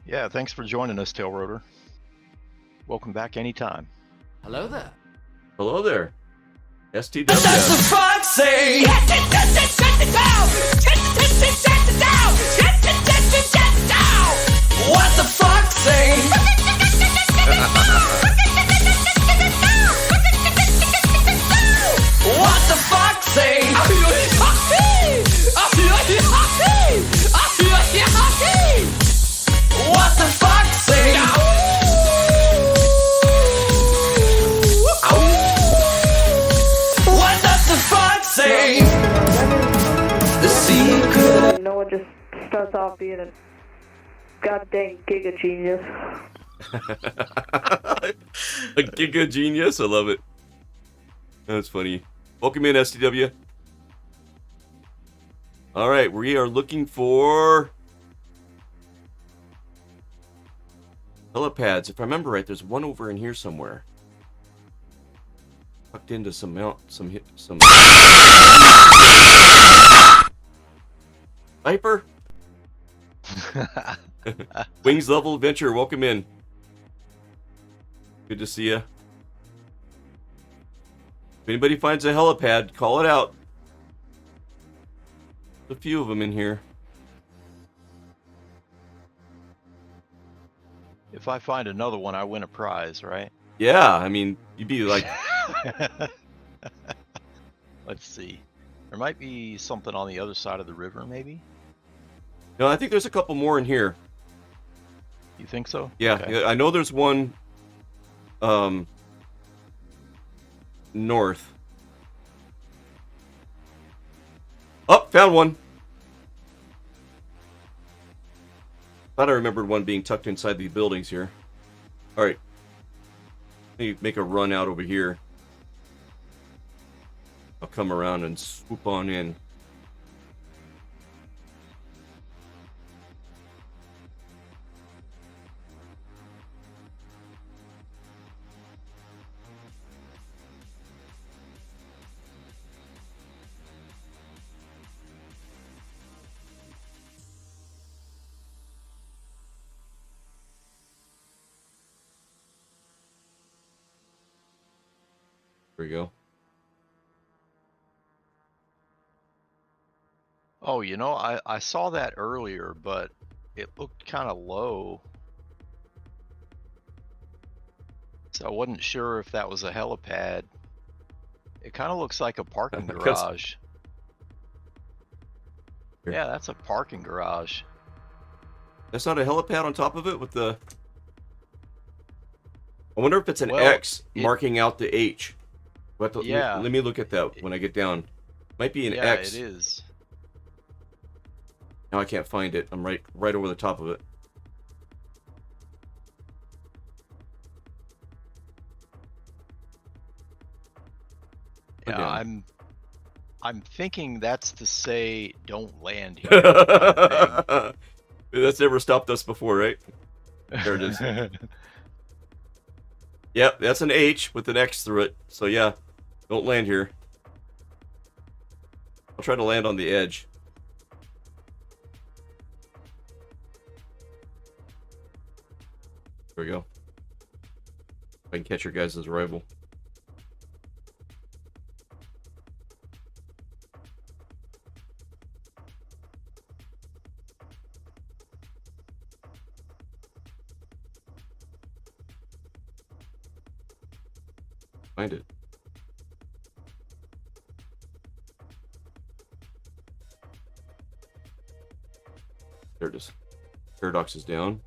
D: Yeah, thanks for joining us, tail rotor. Welcome back anytime.
E: Hello there.
A: Hello there. STW.
E: That's the Foxy! What the Foxy? What the Foxy? What the Foxy? What does the fox say? The secret.
F: Noah just starts off being a goddamn giga genius.
A: A giga genius. I love it. That's funny. Welcome in, STW. All right, we are looking for helipads. If I remember right, there's one over in here somewhere. Tucked into some Viper. Wings Level Adventure, welcome in. Good to see you. If anybody finds a helipad, call it out. There's a few of them in here.
D: If I find another one, I win a prize, right?
A: Yeah, I mean, you'd be like,
D: Let's see. There might be something on the other side of the river, maybe?
A: no, I think there's a couple more in here.
D: You think so?
A: Yeah,
D: Okay.
A: I know there's one north. Oh, found one. Thought I remembered one being tucked inside the buildings here. All right. Let me make a run out over here. I'll come around and swoop on in. There we go.
D: Oh, you know, I saw that earlier, but it looked kind of low. So I wasn't sure if that was a helipad. It kind of looks like a parking
A: Because-
D: garage.
A: Here.
D: Yeah, that's a parking garage.
A: That's not a helipad on top of it with the... I wonder if it's an
D: Well,
A: X marking out the H.
D: Yeah.
A: Let me look at that when I get down. Might be an
D: Yeah,
A: X.
D: it is.
A: Now I can't find it. I'm right over the top of it.
D: Yeah,
A: Down.
D: I'm thinking that's to say don't land here. Kind
A: That's never stopped us before, right?
D: of
A: There it is.
D: thing.
A: Yep, that's an H with an X through it. So yeah, don't land here. I'll try to land on the edge. There we go. If I can catch your guys' arrival. Find it. There it is. Paradox is down.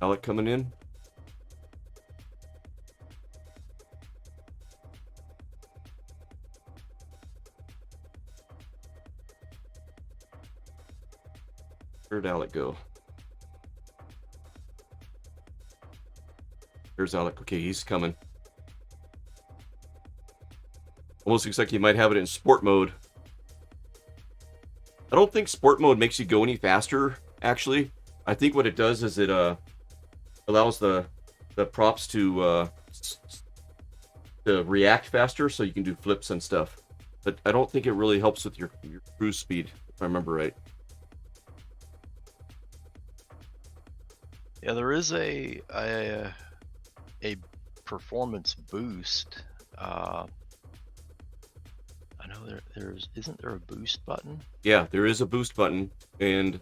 A: Alec coming in. Where'd Alec go? There's Alec. Okay, he's coming. Almost looks like you might have it in sport mode. I don't think sport mode makes you go any faster, actually. I think what it does is it allows the props to react faster, so you can do flips and stuff. But I don't think it really helps with your cruise speed, if I remember right.
D: Yeah, there is a performance boost. I know isn't there a boost button?
A: Yeah, there is a boost button, and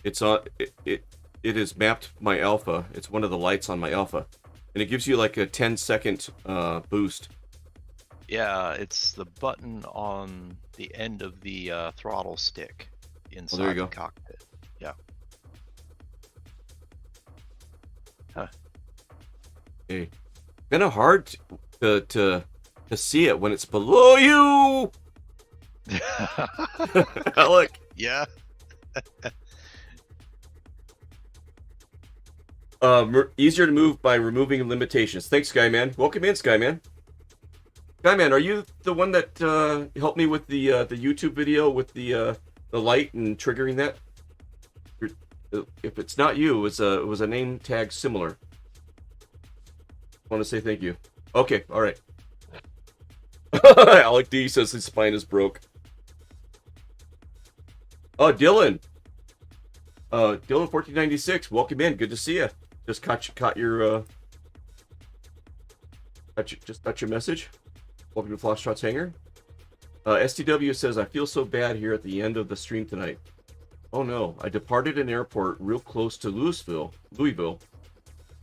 A: it's on it is mapped my alpha. It's one of the lights on my alpha, and it gives you like a 10-second boost.
D: Yeah, it's the button on the end of the throttle stick inside
A: there you
D: the
A: go.
D: cockpit. Yeah. Huh.
A: Hey, kind of hard to see it when it's below you. Alec.
D: Yeah.
A: Easier to move by removing limitations. Thanks, Skyman. Welcome in, Skyman. Skyman, are you the one that helped me with the YouTube video with the light and triggering that? If it's not you, it was a name tag similar. I want to say thank you. Okay, all right. Alec D says his spine is broke. Oh, Dylan. Dylan 1496, welcome in. Good to see you. Just caught your got your message. Welcome to Flosstrott's Hangar. STW says, I feel so bad here at the end of the stream tonight. Oh no, I departed an airport real close to Louisville,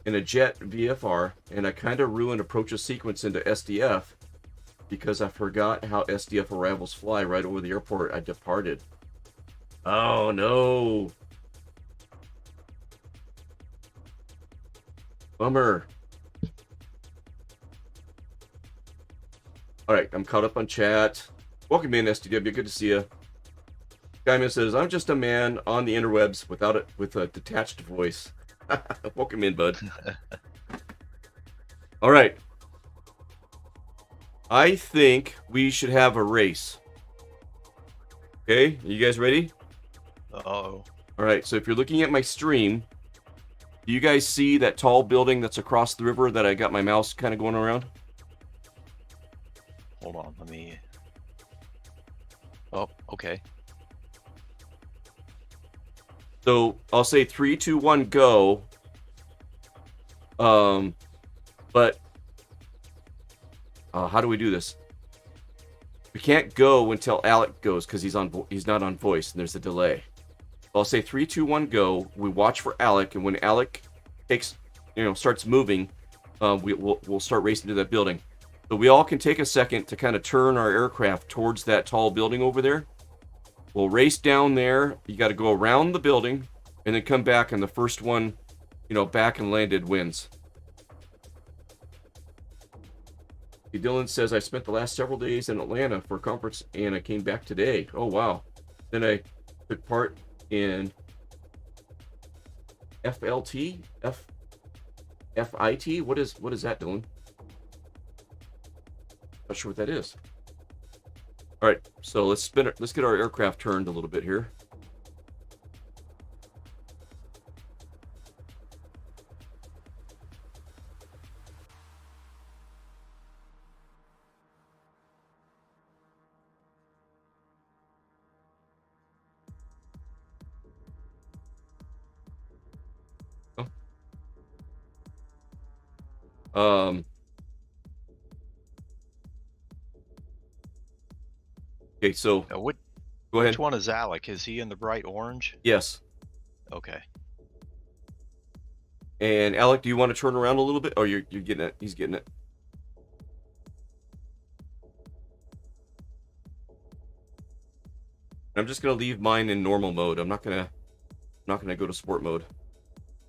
A: in a jet VFR, and I kind of ruined approach sequence into SDF because I forgot how SDF arrivals fly right over the airport I departed. Oh no. Bummer. Alright, I'm caught up on chat. Welcome in, STW. Good to see you. Guyman says, I'm just a man on the interwebs with a detached voice. Welcome in, bud. Alright. I think we should have a race. Okay, are you guys ready?
D: Uh-oh.
A: Alright, so if you're looking at my stream, do you guys see that tall building that's across the river that I got my mouse kind of going around?
D: Hold on, let me... Oh, okay.
A: So I'll say 3, 2, 1, go. But how do we do this? We can't go until Alec goes because he's not on voice and there's a delay. I'll say 3, 2, 1, go. We watch for Alec, and when Alec starts moving, we'll start racing to that building. So we all can take a second to kind of turn our aircraft towards that tall building over there. We'll race down there. You got to go around the building and then come back, and the first one, back and landed wins. Dylan says, I spent the last several days in Atlanta for a conference and I came back today. Oh, wow. Then I took part in FLT? FIT? What is that, Dylan? Not sure what that is. All right, so let's spin it. Let's get our aircraft turned a little bit here. Okay, so
D: What?
A: go ahead.
D: Which one is Alec? Is he in the bright orange?
A: Yes.
D: Okay.
A: And Alec, do you want to turn around a little bit? Oh, you're getting it. He's getting it. I'm just gonna leave mine in normal mode. I'm not gonna go to sport mode.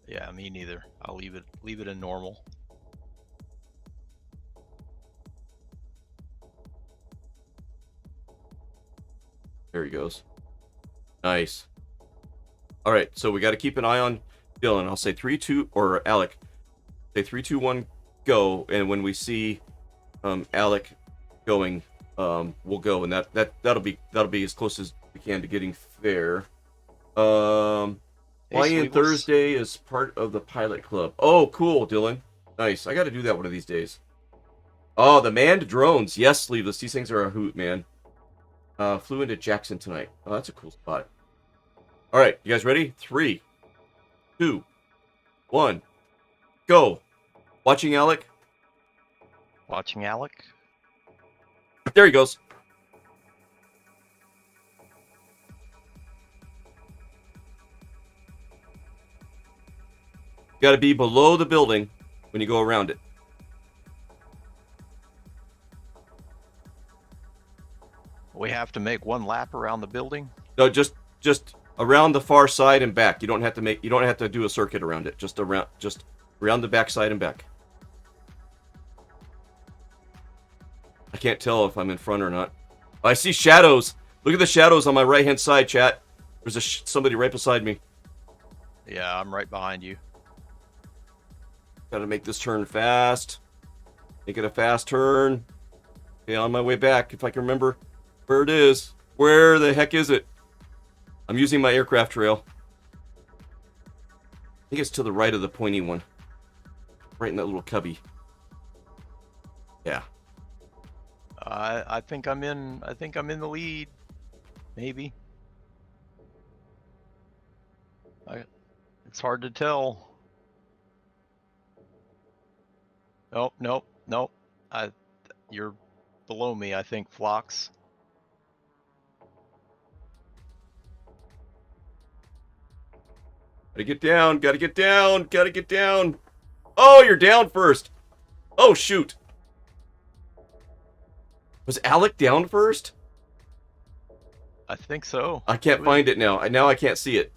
D: Yeah, me neither. I'll leave it in normal.
A: There he goes. Nice. All right, so we got to keep an eye on Dylan. I'll say 3, 2, or Alec. Say 3, 2, 1, go. And when we see Alec going, we'll go, and that'll be as close as we can to getting there. Flying
D: Sleeveless.
A: Thursday is part of the pilot club. Oh, cool, Dylan. Nice. I got to do that one of these days. Oh, the manned drones. Yes, Sleeveless. These things are a hoot, man. Flew into Jackson tonight. Oh, that's a cool spot. All right, you guys ready? 3, 2, 1, go. Watching Alec.
D: Watching Alec.
A: There he goes. Got to be below the building when you go around it.
D: We have to make one lap around the building.
A: No, just around the far side and back. You don't have to do a circuit around it. Just around the back side and back. I can't tell if I'm in front or not. I see shadows. Look at the shadows on my right-hand side, chat. There's somebody right beside me.
D: Yeah, I'm right behind you.
A: Got to make this turn fast. Make it a fast turn. Okay, on my way back, if I can remember where it is. Where the heck is it? I'm using my aircraft trail. I think it's to the right of the pointy one. Right in that little cubby. Yeah.
D: I think I'm in the lead. Maybe. It's hard to tell. Nope. You're below me, I think, Phlox.
A: Gotta get down. Oh, you're down first. Oh, shoot. Was Alec down first?
D: I think so.
A: I can't find it now. Now I can't see it.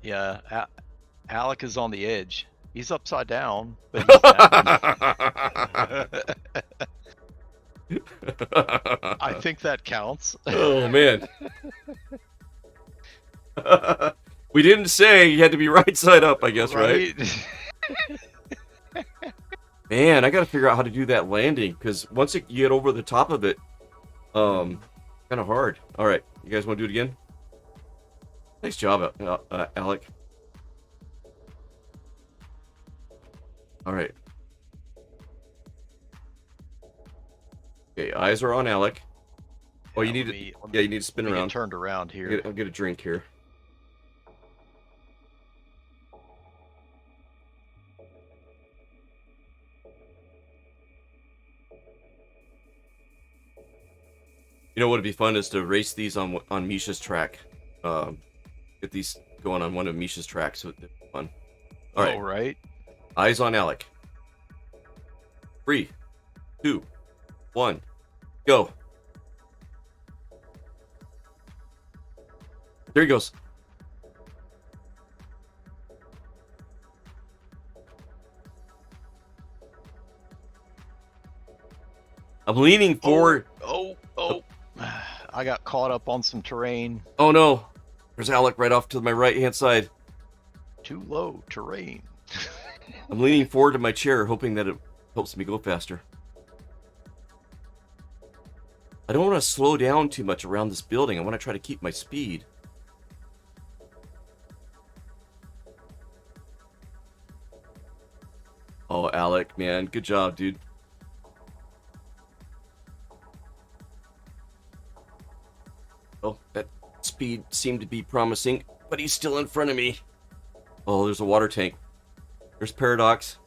D: Yeah, Alec is on the edge. He's upside down, but he's down. I think that counts.
A: Oh, man. We didn't say you had to be right side up, I guess, right? Man, I got to figure out how to do that landing, because once you get over the top of it, kind of hard. All right, you guys want to do it again? Nice job, Alec. All right. Okay, eyes are on Alec. Oh, you need to. Yeah, you need to spin
D: Let me
A: around.
D: get turned around here.
A: I'll get a drink here. You know what would be fun is to race these on Misha's track. Get these going on one of Misha's tracks. So it'd be fun. All right.
D: Oh, right.
A: Eyes on Alec. 3, 2, 1, go. There he goes. I'm leaning forward.
D: Oh. I got caught up on some terrain.
A: Oh no. There's Alec right off to my right-hand side.
D: Too low terrain.
A: I'm leaning forward to my chair, hoping that it helps me go faster. I don't want to slow down too much around this building. I want to try to keep my speed. Oh, Alec, man. Good job, dude. Oh, that speed seemed to be promising, but he's still in front of me. Oh, there's a water tank. There's Paradox.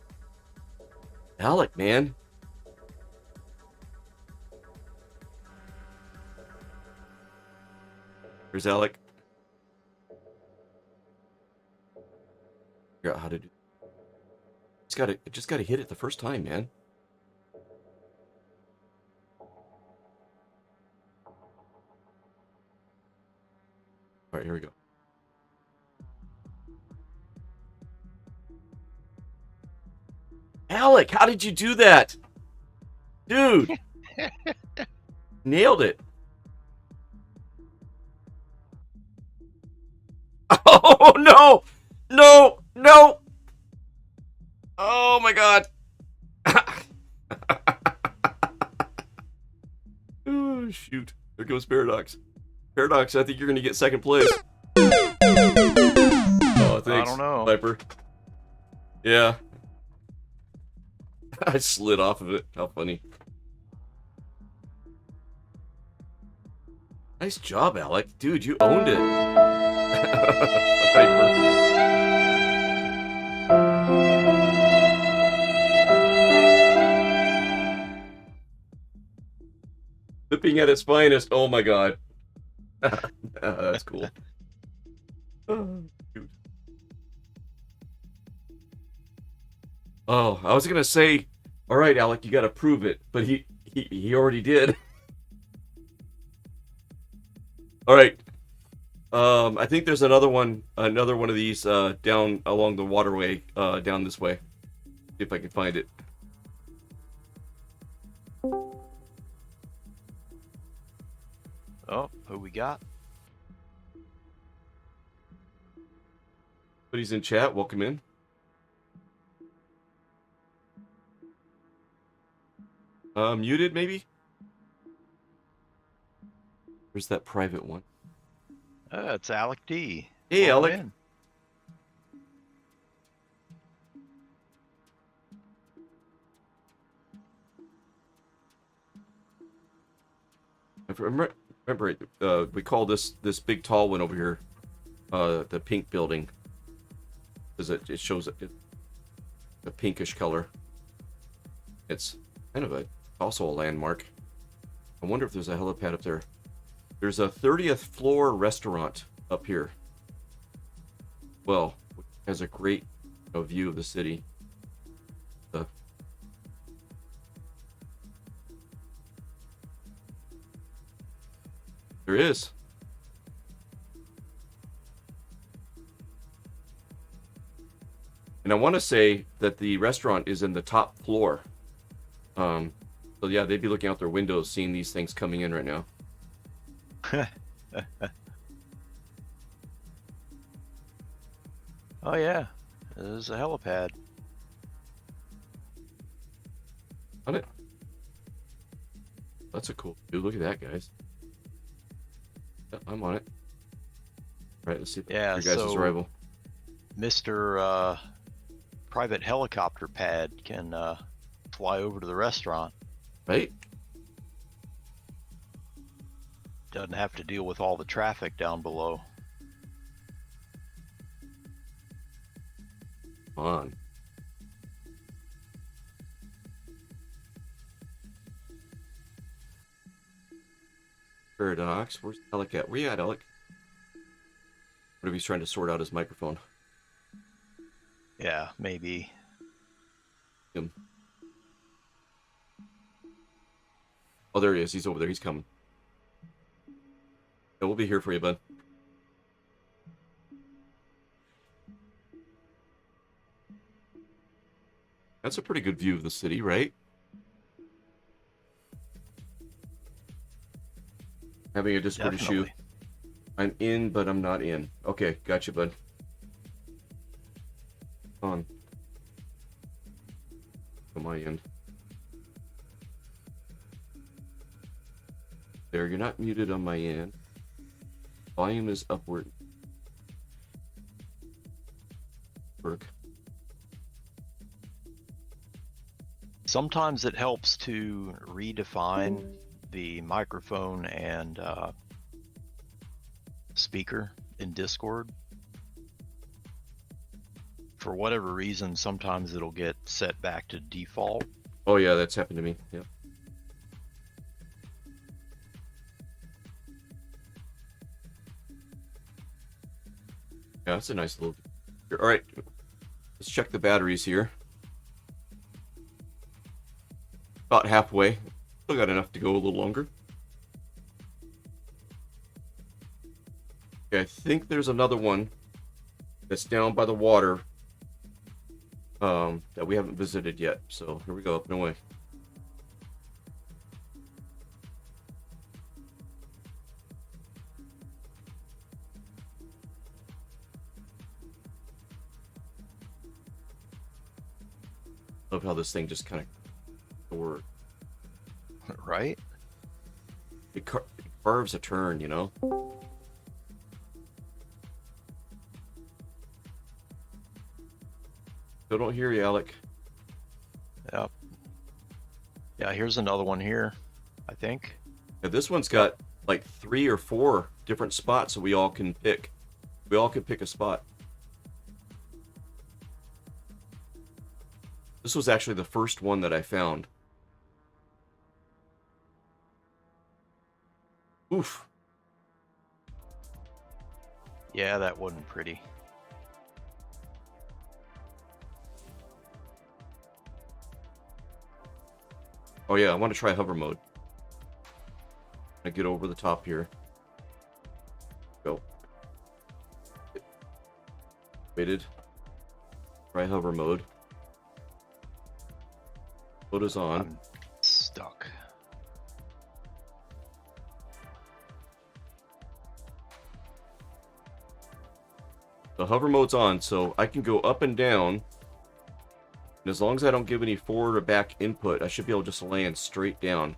A: Alec, man. There's Alec. Figure out how to do. Just gotta hit it the first time, man. All right, here we go. Alec, how did you do that? Dude. Nailed it. Oh, no. No. No. Oh, my God. Oh, shoot. There goes Paradox. Paradox, I think you're going to get second place. Oh, thanks,
D: I don't know.
A: Viper. Yeah. I slid off of it. How funny. Nice job, Alec. Dude, you owned it. Viper. Flipping at its finest. Oh my God. That's cool. Oh, shoot. Oh, I was gonna say, all right, Alec, you gotta prove it, but he already did. All right. I think there's another one of these down along the waterway, down this way. See if I can find it.
D: Oh, who we got?
A: But he's in chat. Welcome in. Muted, maybe? Where's that private one?
D: It's Alec D.
A: Hey,
D: Welcome
A: Alec.
D: in.
A: Remember, we call this big tall one over here, the pink building, because it shows a pinkish color. It's kind of also a landmark. I wonder if there's a helipad up there. There's a 30th floor restaurant up here. Well, it has a great view of the city. There is. And I want to say that the restaurant is in the top floor. So yeah, they'd be looking out their windows, seeing these things coming in right now.
D: Oh yeah, there's a helipad.
A: On it. That's a cool view. Look at that, guys. Yeah, I'm on it. All right, let's see
D: Yeah,
A: your guys'
D: so
A: arrival.
D: Mr. Private Helicopter Pad can fly over to the restaurant.
A: Right?
D: Doesn't have to deal with all the traffic down below.
A: Come on. Paradox. Where's Alec at? Where you at, Alec? What if he's trying to sort out his microphone?
D: Yeah, maybe.
A: Him. Oh, there he is. He's over there. He's coming. Yeah, we'll be here for you, bud. That's a pretty good view of the city, right? Having a Discord issue.
D: Definitely.
A: I'm in, but I'm not in. Okay, gotcha, bud. On. On my end. There, you're not muted on my end. Volume is upward. Work.
D: Sometimes it helps to redefine the microphone and speaker in Discord. For whatever reason, sometimes it'll get set back to default.
A: Oh yeah, that's happened to me. Yep. Yeah, that's a nice little. All right, let's check the batteries here. About halfway. Still got enough to go a little longer. Okay, I think there's another one that's down by the water that we haven't visited yet. So here we go, up and away. Love how this thing just kind of works.
D: Right?
A: It carves a turn, you know? Still don't hear you, Alec.
D: Yep. Yeah, here's another one here, I think.
A: Yeah, this one's got like 3 or 4 different spots that we all can pick. We all can pick a spot. This was actually the first one that I found. Oof.
D: Yeah, that wasn't pretty.
A: Oh yeah, I want to try hover mode. I get over the top here. Go. Waited. Try hover mode. Mode is on.
D: I'm stuck.
A: The hover mode's on, so I can go up and down. And as long as I don't give any forward or back input, I should be able to just land straight down.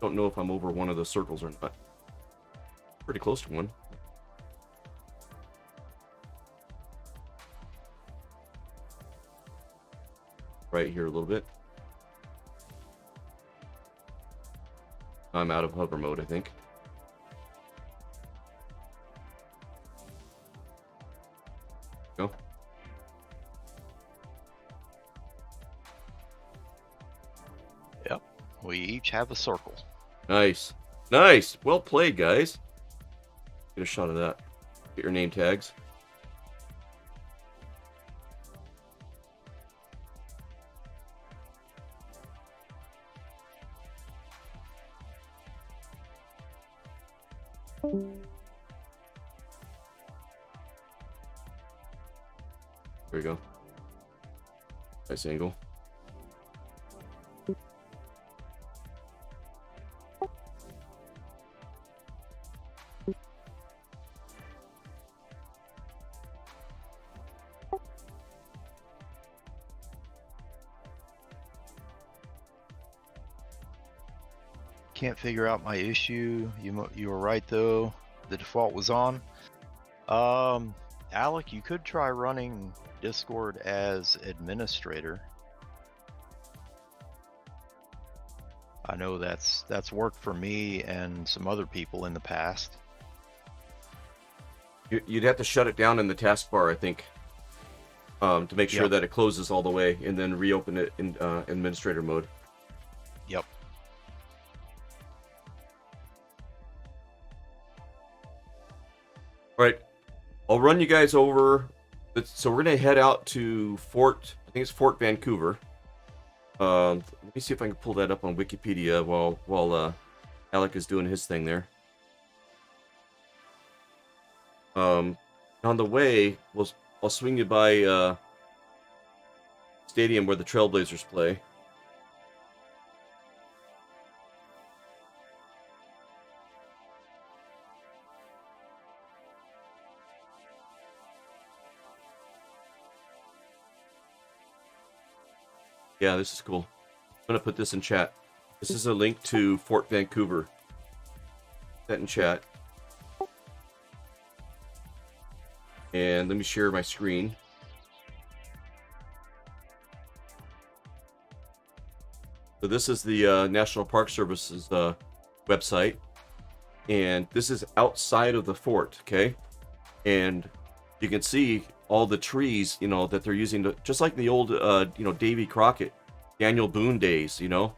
A: Don't know if I'm over one of the circles or not. Pretty close to one. Right here a little bit. I'm out of hover mode, I think. Go.
D: Yep. We each have a circle.
A: Nice. Nice. Well played, guys. Get a shot of that. Get your name tags. There we go. Nice angle.
D: Can't figure out my issue. You were right though. The default was on. Alec, you could try running Discord as administrator. I know that's worked for me and some other people in the past.
A: You'd have to shut it down in the taskbar, I think, to make sure
D: Yep.
A: that it closes all the way, and then reopen it in administrator mode.
D: Yep.
A: All right, I'll run you guys over. So we're gonna head out to Fort. I think it's Fort Vancouver. Let me see if I can pull that up on Wikipedia while Alec is doing his thing there. On the way, I'll swing you by stadium where the Trailblazers play. Yeah, this is cool. I'm gonna put this in chat. This is a link to Fort Vancouver. Put that in chat. And let me share my screen. So this is the National Park Service's website. And this is outside of the fort, okay? And you can see all the trees, you know, that they're using to, just like the old, you know, Davy Crockett, Daniel Boone days, you know?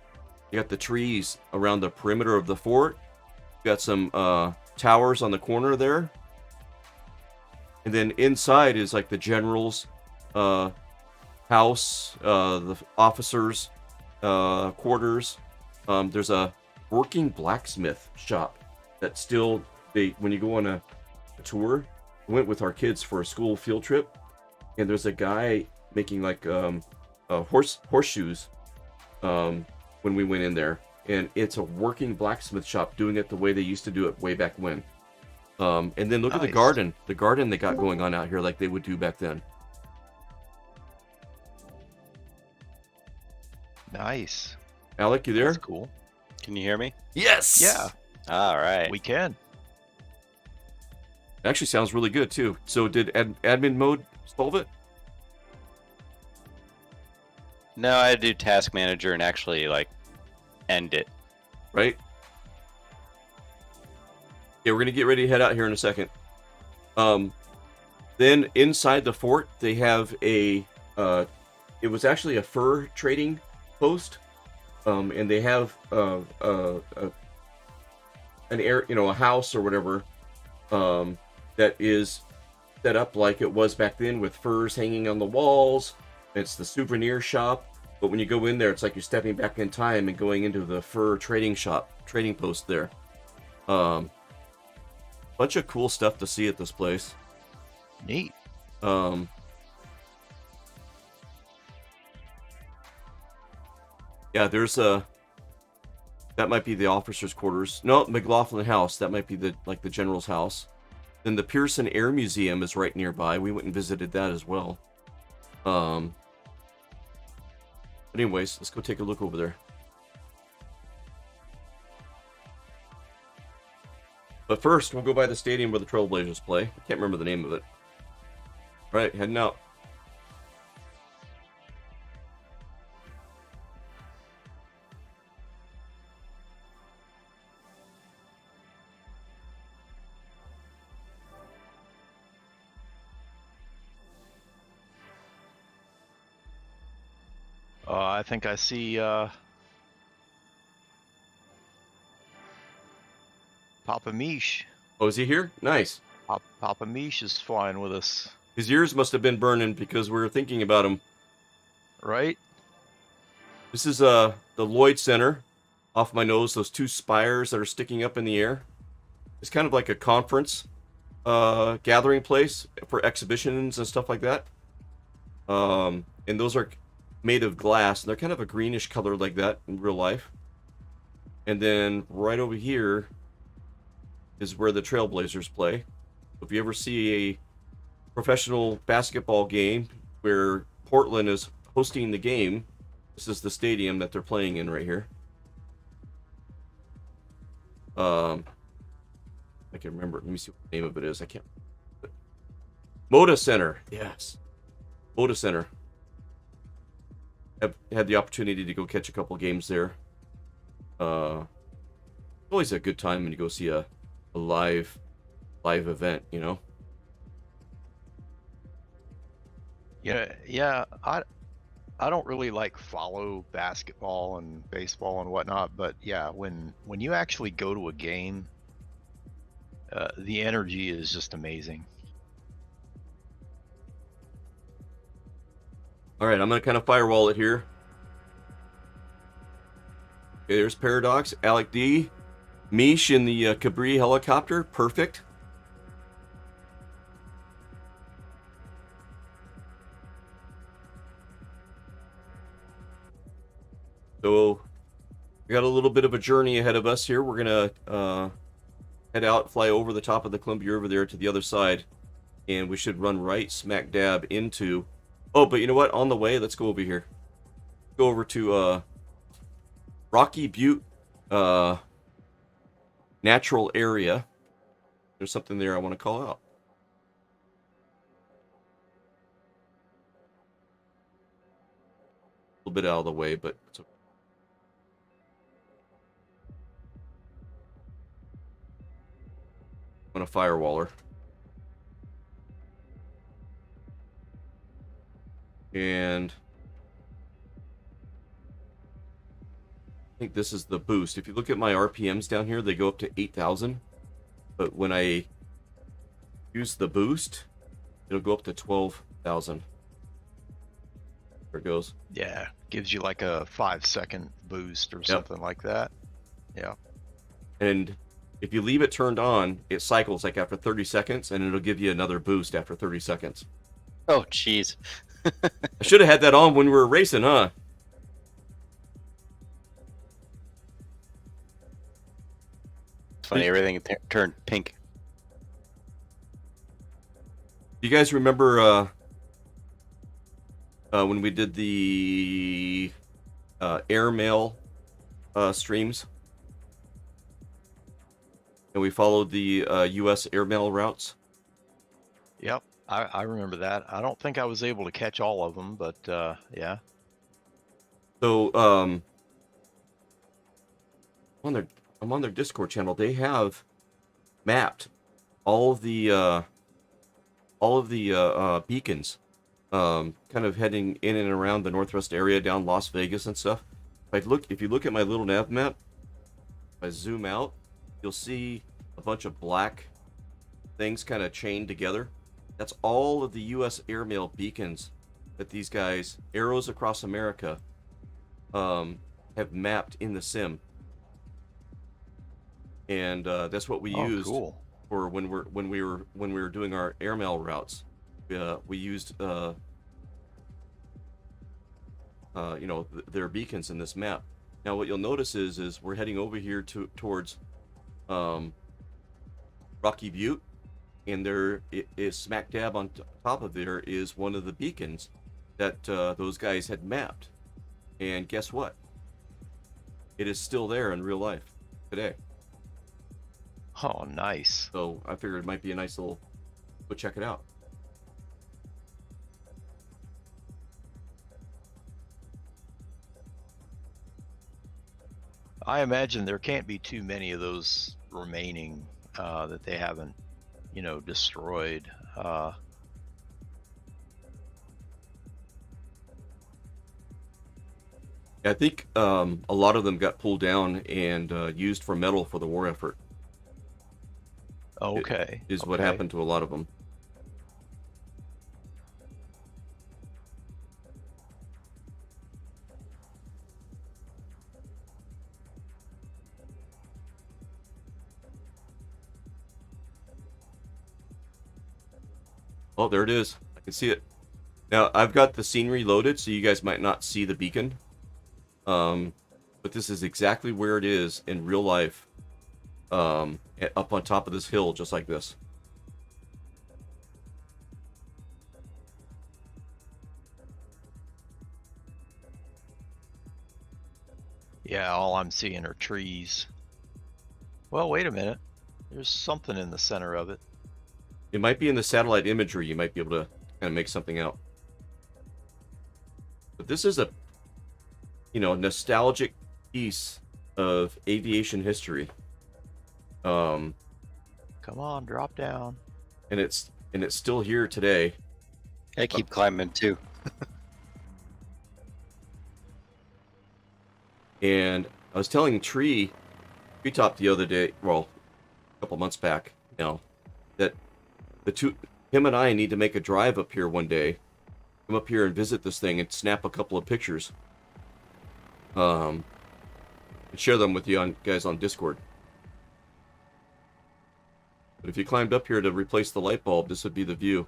A: You got the trees around the perimeter of the fort. You got some towers on the corner there. And then inside is like the general's house, the officers' quarters. There's a working blacksmith shop that still, when you go on a tour, we went with our kids for a school field trip, and there's a guy making like horseshoes when we went in there, and it's a working blacksmith shop doing it the way they used to do it way back when. And then look at the garden they got going on out here like they would do back then.
D: Nice.
A: Alec, you there?
D: That's cool.
G: Can you hear me?
A: Yes.
D: Yeah,
G: All right.
D: we can.
A: It actually sounds really good too. So did admin mode solve it?
G: No, I had to do task manager and actually like end it.
A: Right? Yeah, we're gonna get ready to head out here in a second. Then inside the fort, they have a. It was actually a fur trading post, and they have an air, you know, a house or whatever, that is set up like it was back then with furs hanging on the walls. It's the souvenir shop, but when you go in there, it's like you're stepping back in time and going into the fur trading post there. Bunch of cool stuff to see at this place.
D: Neat.
A: Yeah, there's that might be the officer's quarters. No, McLaughlin House. That might be the general's house. Then the Pearson Air Museum is right nearby. We went and visited that as well. But anyways, let's go take a look over there. But first, we'll go by the stadium where the Trailblazers play. I can't remember the name of it. All right, heading out.
D: I think I see Papa Mish.
A: Oh, is he here? Nice.
D: Papa Mish is flying with us,
A: His ears must have been burning because we were thinking about him.
D: right?
A: This is the Lloyd Center. Off my nose, those two spires that are sticking up in the air. It's kind of like a conference gathering place for exhibitions and stuff like that. And those are made of glass. They're kind of a greenish color like that in real life. And then right over here is where the Trailblazers play. If you ever see a professional basketball game where Portland is hosting the game, this is the stadium that they're playing in right here. I can remember. Let me see what the name of it is. I can't. Moda Center. Yes. Moda Center. I've had the opportunity to go catch a couple games there. Always a good time when you go see a live event, you know?
D: Yeah. I don't really like follow basketball and baseball and whatnot, but yeah, when you actually go to a game, the energy is just amazing.
A: All right, I'm going to kind of firewall it here. Okay, there's Paradox, Alec D, Mish in the Cabri helicopter. Perfect. So we got a little bit of a journey ahead of us here. We're going to head out, fly over the top of the Columbia River there to the other side, and we should run right smack dab into... Oh, but you know what? On the way, let's go over here. go over to Rocky Butte natural area. There's something there I want to call out. A little bit out of the way, but it's okay. I'm a firewaller. And I think this is the boost. If you look at my RPMs down here, they go up to 8,000. But when I use the boost, it'll go up to 12,000. There it goes.
D: Yeah, gives you like a 5-second boost or something like that. Yeah.
A: And if you leave it turned on, it cycles like after 30 seconds, and it'll give you another boost after 30 seconds.
G: Oh, jeez.
A: I should have had that on when we were racing, huh?
G: It's funny, everything turned pink.
A: You guys remember when we did the airmail streams? And we followed the U.S. airmail routes?
D: Yep. I remember that. I don't think I was able to catch all of them, but yeah.
A: So I'm on their Discord channel. They have mapped all of the beacons, kind of heading in and around the Northwest area, down Las Vegas and stuff. If you look at my little nav map, if I zoom out, you'll see a bunch of black things kind of chained together. That's all of the U.S. airmail beacons that these guys, Arrows Across America, have mapped in the sim, and that's what we used for when we were doing our airmail routes. We used their beacons in this map. Now what you'll notice is we're heading over here towards Rocky Butte, and there is smack dab on top of there is one of the beacons that those guys had mapped. And guess what? It is still there in real life today.
D: Oh, nice.
A: So I figured it might be a nice little, go check it out.
D: I imagine there can't be too many of those remaining that they haven't, destroyed.
A: I think a lot of them got pulled down and used for metal for the war effort.
D: Okay.
A: Is what happened to a lot of them. Oh, there it is. I can see it. Now, I've got the scenery loaded, so you guys might not see the beacon. But this is exactly where it is in real life. Up on top of this hill, just like this.
D: Yeah, all I'm seeing are trees. Well, wait a minute. There's something in the center of it.
A: It might be in the satellite imagery. You might be able to kind of make something out. But this is a, nostalgic piece of aviation history.
D: Come on, drop down.
A: And it's still here today.
G: I keep climbing too.
A: And I was telling Treetop the other day, well, a couple months back now, that him and I need to make a drive up here one day. Come up here and visit this thing and snap a couple of pictures. And share them with you guys on Discord. But if you climbed up here to replace the light bulb, this would be the view.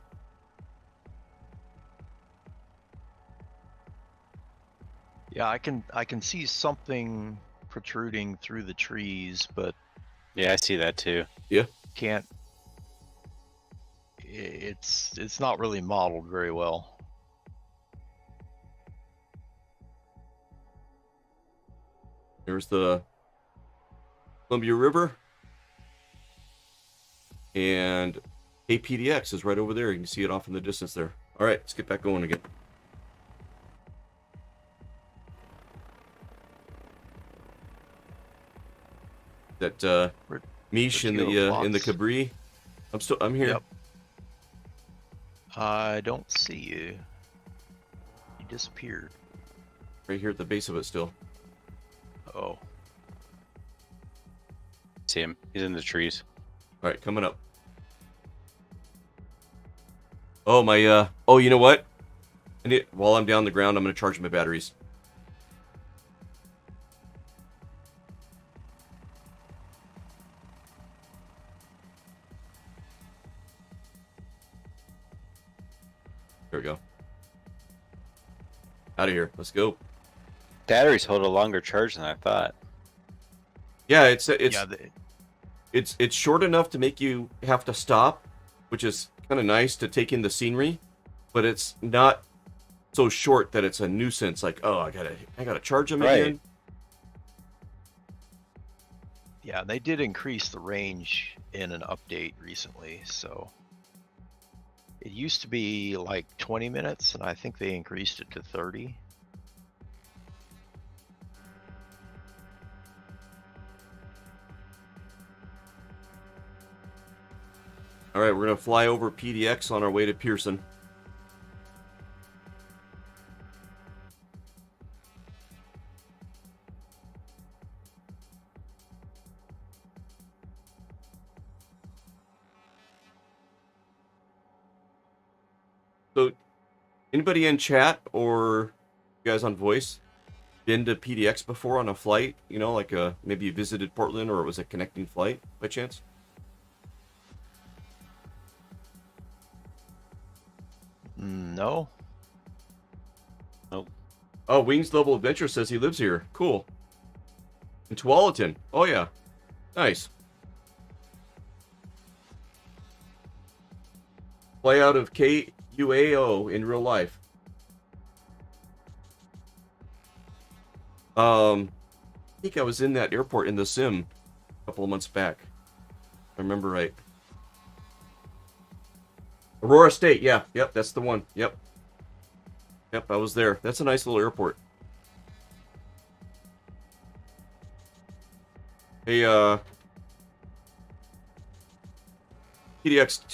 D: Yeah, I can see something protruding through the trees, but
G: Yeah, I see that too.
A: Yeah.
D: can't. It's not really modeled very well.
A: There's the Columbia River. And KPDX is right over there. You can see it off in the distance there. All right, let's get back going again. That Mish in the Cabri. I'm here.
D: Yep. I don't see you. You disappeared.
A: Right here at the base of it still.
D: Oh.
G: See him. He's in the trees.
A: All right, coming up. Oh my oh, you know what? While I'm down the ground, I'm going to charge my batteries. There we go. Out of here. Let's go.
G: Batteries hold a longer charge than I thought.
A: Yeah, it's short enough to make you have to stop, which is kind of nice to take in the scenery, but it's not so short that it's a nuisance. Like, oh, I gotta charge them again.
D: Yeah, they did increase the range in an update recently, so it used to be like 20 minutes, and I think they increased it to 30.
A: All right, we're gonna fly over PDX on our way to Pearson. So, anybody in chat or you guys on voice been to PDX before on a flight? You know, like maybe you visited Portland or it was a connecting flight by chance?
D: No.
G: Nope.
A: Oh, Wings Level Adventure says he lives here. Cool. In Tualatin. Oh, yeah. Nice. Play out of KUAO in real life. I think I was in that airport in the sim a couple of months back. If I remember right. Aurora State, yeah. Yep, that's the one. Yep. Yep, I was there. That's a nice little airport. Hey, PDX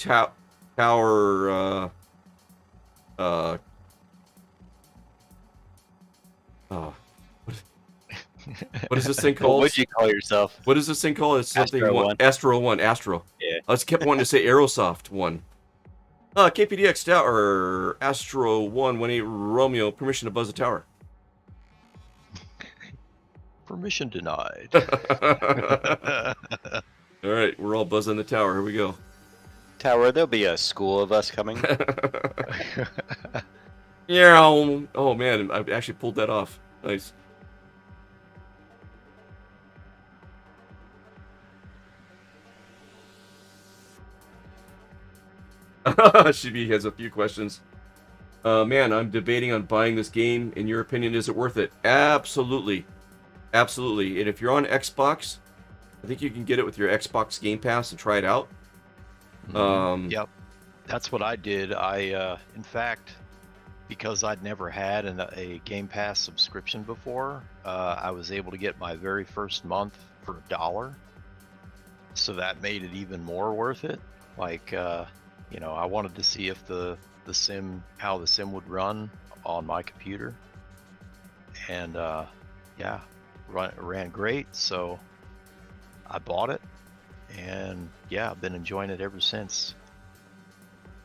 A: tower, what is this thing called?
G: What would you call yourself?
A: What is this thing called? It's something
G: Astro 1.
A: Astro 1. Astro.
G: Yeah.
A: I just kept wanting to say Aerosoft 1. KPDX tower, Astro 118 Romeo, permission to buzz the tower.
D: Permission denied.
A: All right, we're all buzzing the tower. Here we go.
G: Tower, there'll be a school of us coming.
A: Yeah. Oh man, I actually pulled that off. Nice. Shibi has a few questions. Man, I'm debating on buying this game. In your opinion, is it worth it? Absolutely. Absolutely. And if you're on Xbox, I think you can get it with your Xbox Game Pass and try it out.
D: Yep. That's what I did. In fact, because I'd never had a Game Pass subscription before, I was able to get my very first month for $1. So that made it even more worth it. Like, you know, I wanted to see if how the sim would run on my computer, and yeah, ran great. So I bought it, and yeah, I've been enjoying it ever since.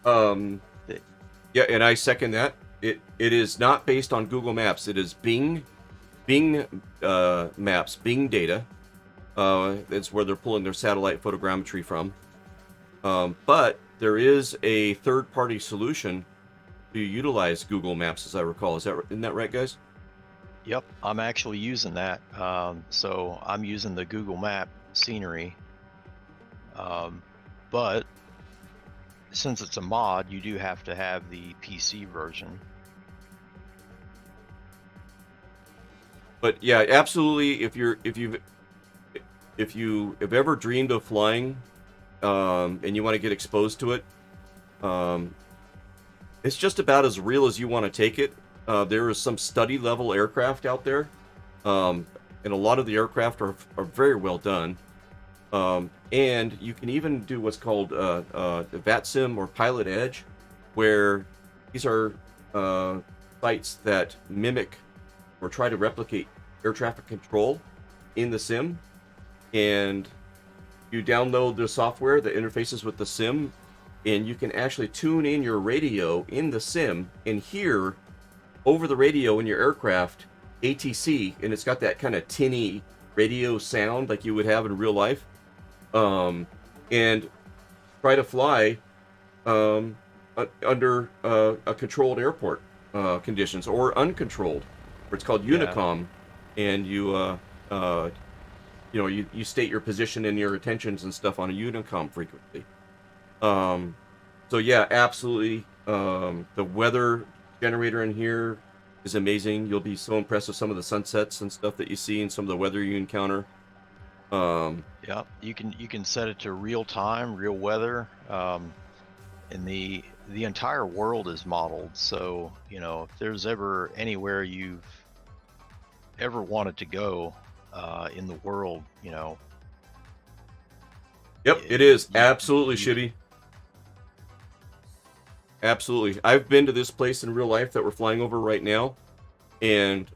A: Yeah, and I second that. It is not based on Google Maps. It is Bing Maps, Bing data. It's where they're pulling their satellite photogrammetry from. But there is a third-party solution to utilize Google Maps, as I recall. Isn't that right, guys?
D: Yep, I'm actually using that. So I'm using the Google Map scenery. But since it's a mod, you do have to have the PC version.
A: But yeah, absolutely. If you have ever dreamed of flying, and you want to get exposed to it, um, it's just about as real as you want to take it. There is some study level aircraft out there, and a lot of the aircraft are very well done. And you can even do what's called VATSIM or Pilot Edge, where these are sites that mimic or try to replicate air traffic control in the sim. And you download the software that interfaces with the sim, and you can actually tune in your radio in the sim and hear over the radio in your aircraft ATC, and it's got that kind of tinny radio sound like you would have in real life, and try to fly under a controlled airport conditions or uncontrolled, where it's called Unicom, and you state your position and your intentions and stuff on a Unicom frequency. So yeah, absolutely. The weather generator in here is amazing. You'll be so impressed with some of the sunsets and stuff that you see and some of the weather you encounter.
D: Yep, you can set it to real time, real weather, and the entire world is modeled. So if there's ever anywhere you've ever wanted to go in the world,
A: Yep, it is absolutely shitty. Absolutely. I've been to this place in real life that we're flying over right now, and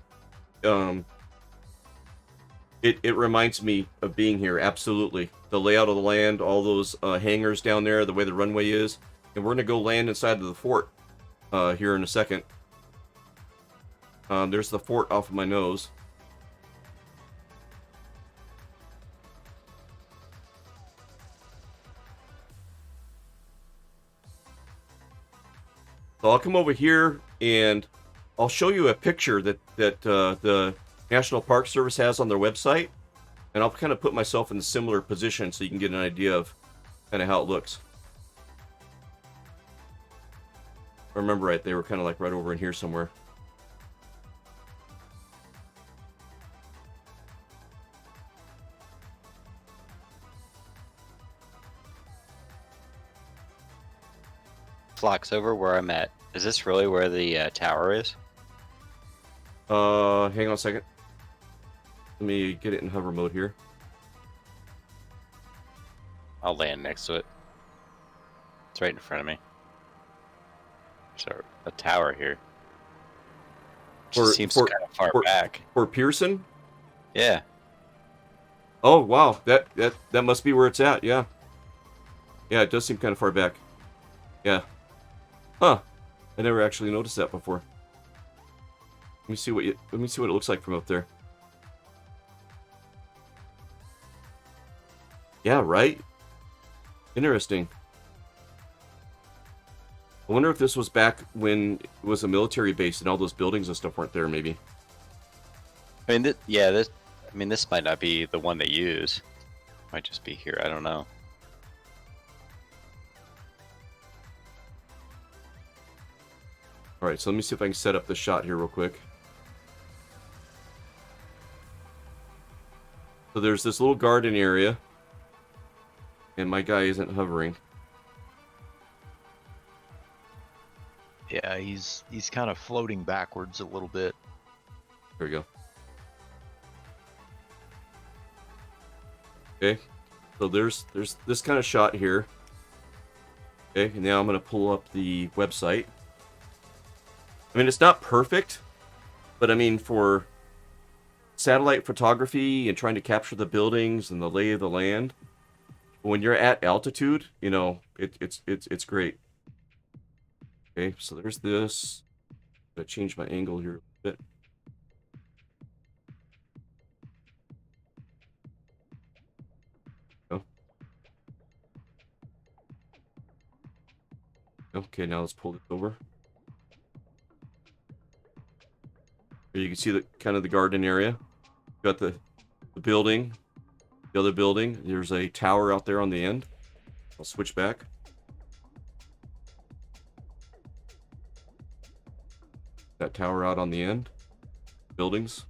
A: it reminds me of being here. Absolutely. The layout of the land, all those hangars down there, the way the runway is, and we're gonna go land inside of the fort here in a second. There's the fort off of my nose. So I'll come over here and I'll show you a picture that the National Park Service has on their website, and I'll kind of put myself in a similar position so you can get an idea of kind of how it looks. If I remember right, they were kind of like right over in here somewhere.
G: Flocks over where I'm at. Is this really where the tower is?
A: Hang on a second. Let me get it in hover mode here.
G: I'll land next to it. It's right in front of me. There's a tower here. Just seems kind of far back.
A: For Pearson?
G: Yeah.
A: Oh wow, that must be where it's at. Yeah. Yeah, it does seem kind of far back. Yeah. Huh. I never actually noticed that before. Let me see what it looks like from up there. Yeah, right? Interesting. I wonder if this was back when it was a military base and all those buildings and stuff weren't there, maybe.
G: I mean, this might not be the one they use. Might just be here. I don't know.
A: Alright, so let me see if I can set up the shot here real quick. So there's this little garden area, and my guy isn't hovering.
D: Yeah, he's kind of floating backwards a little bit.
A: There we go. Okay, so there's this kind of shot here. Okay, and now I'm going to pull up the website. I mean, it's not perfect, but I mean, for satellite photography and trying to capture the buildings and the lay of the land, when you're at altitude, it's great. Okay, so there's this. I'm gonna change my angle here a bit. Oh. Okay, now let's pull this over. Here you can see the kind of the garden area. Got the building, the other building. There's a tower out there on the end. I'll switch back. That tower out on the end. Buildings.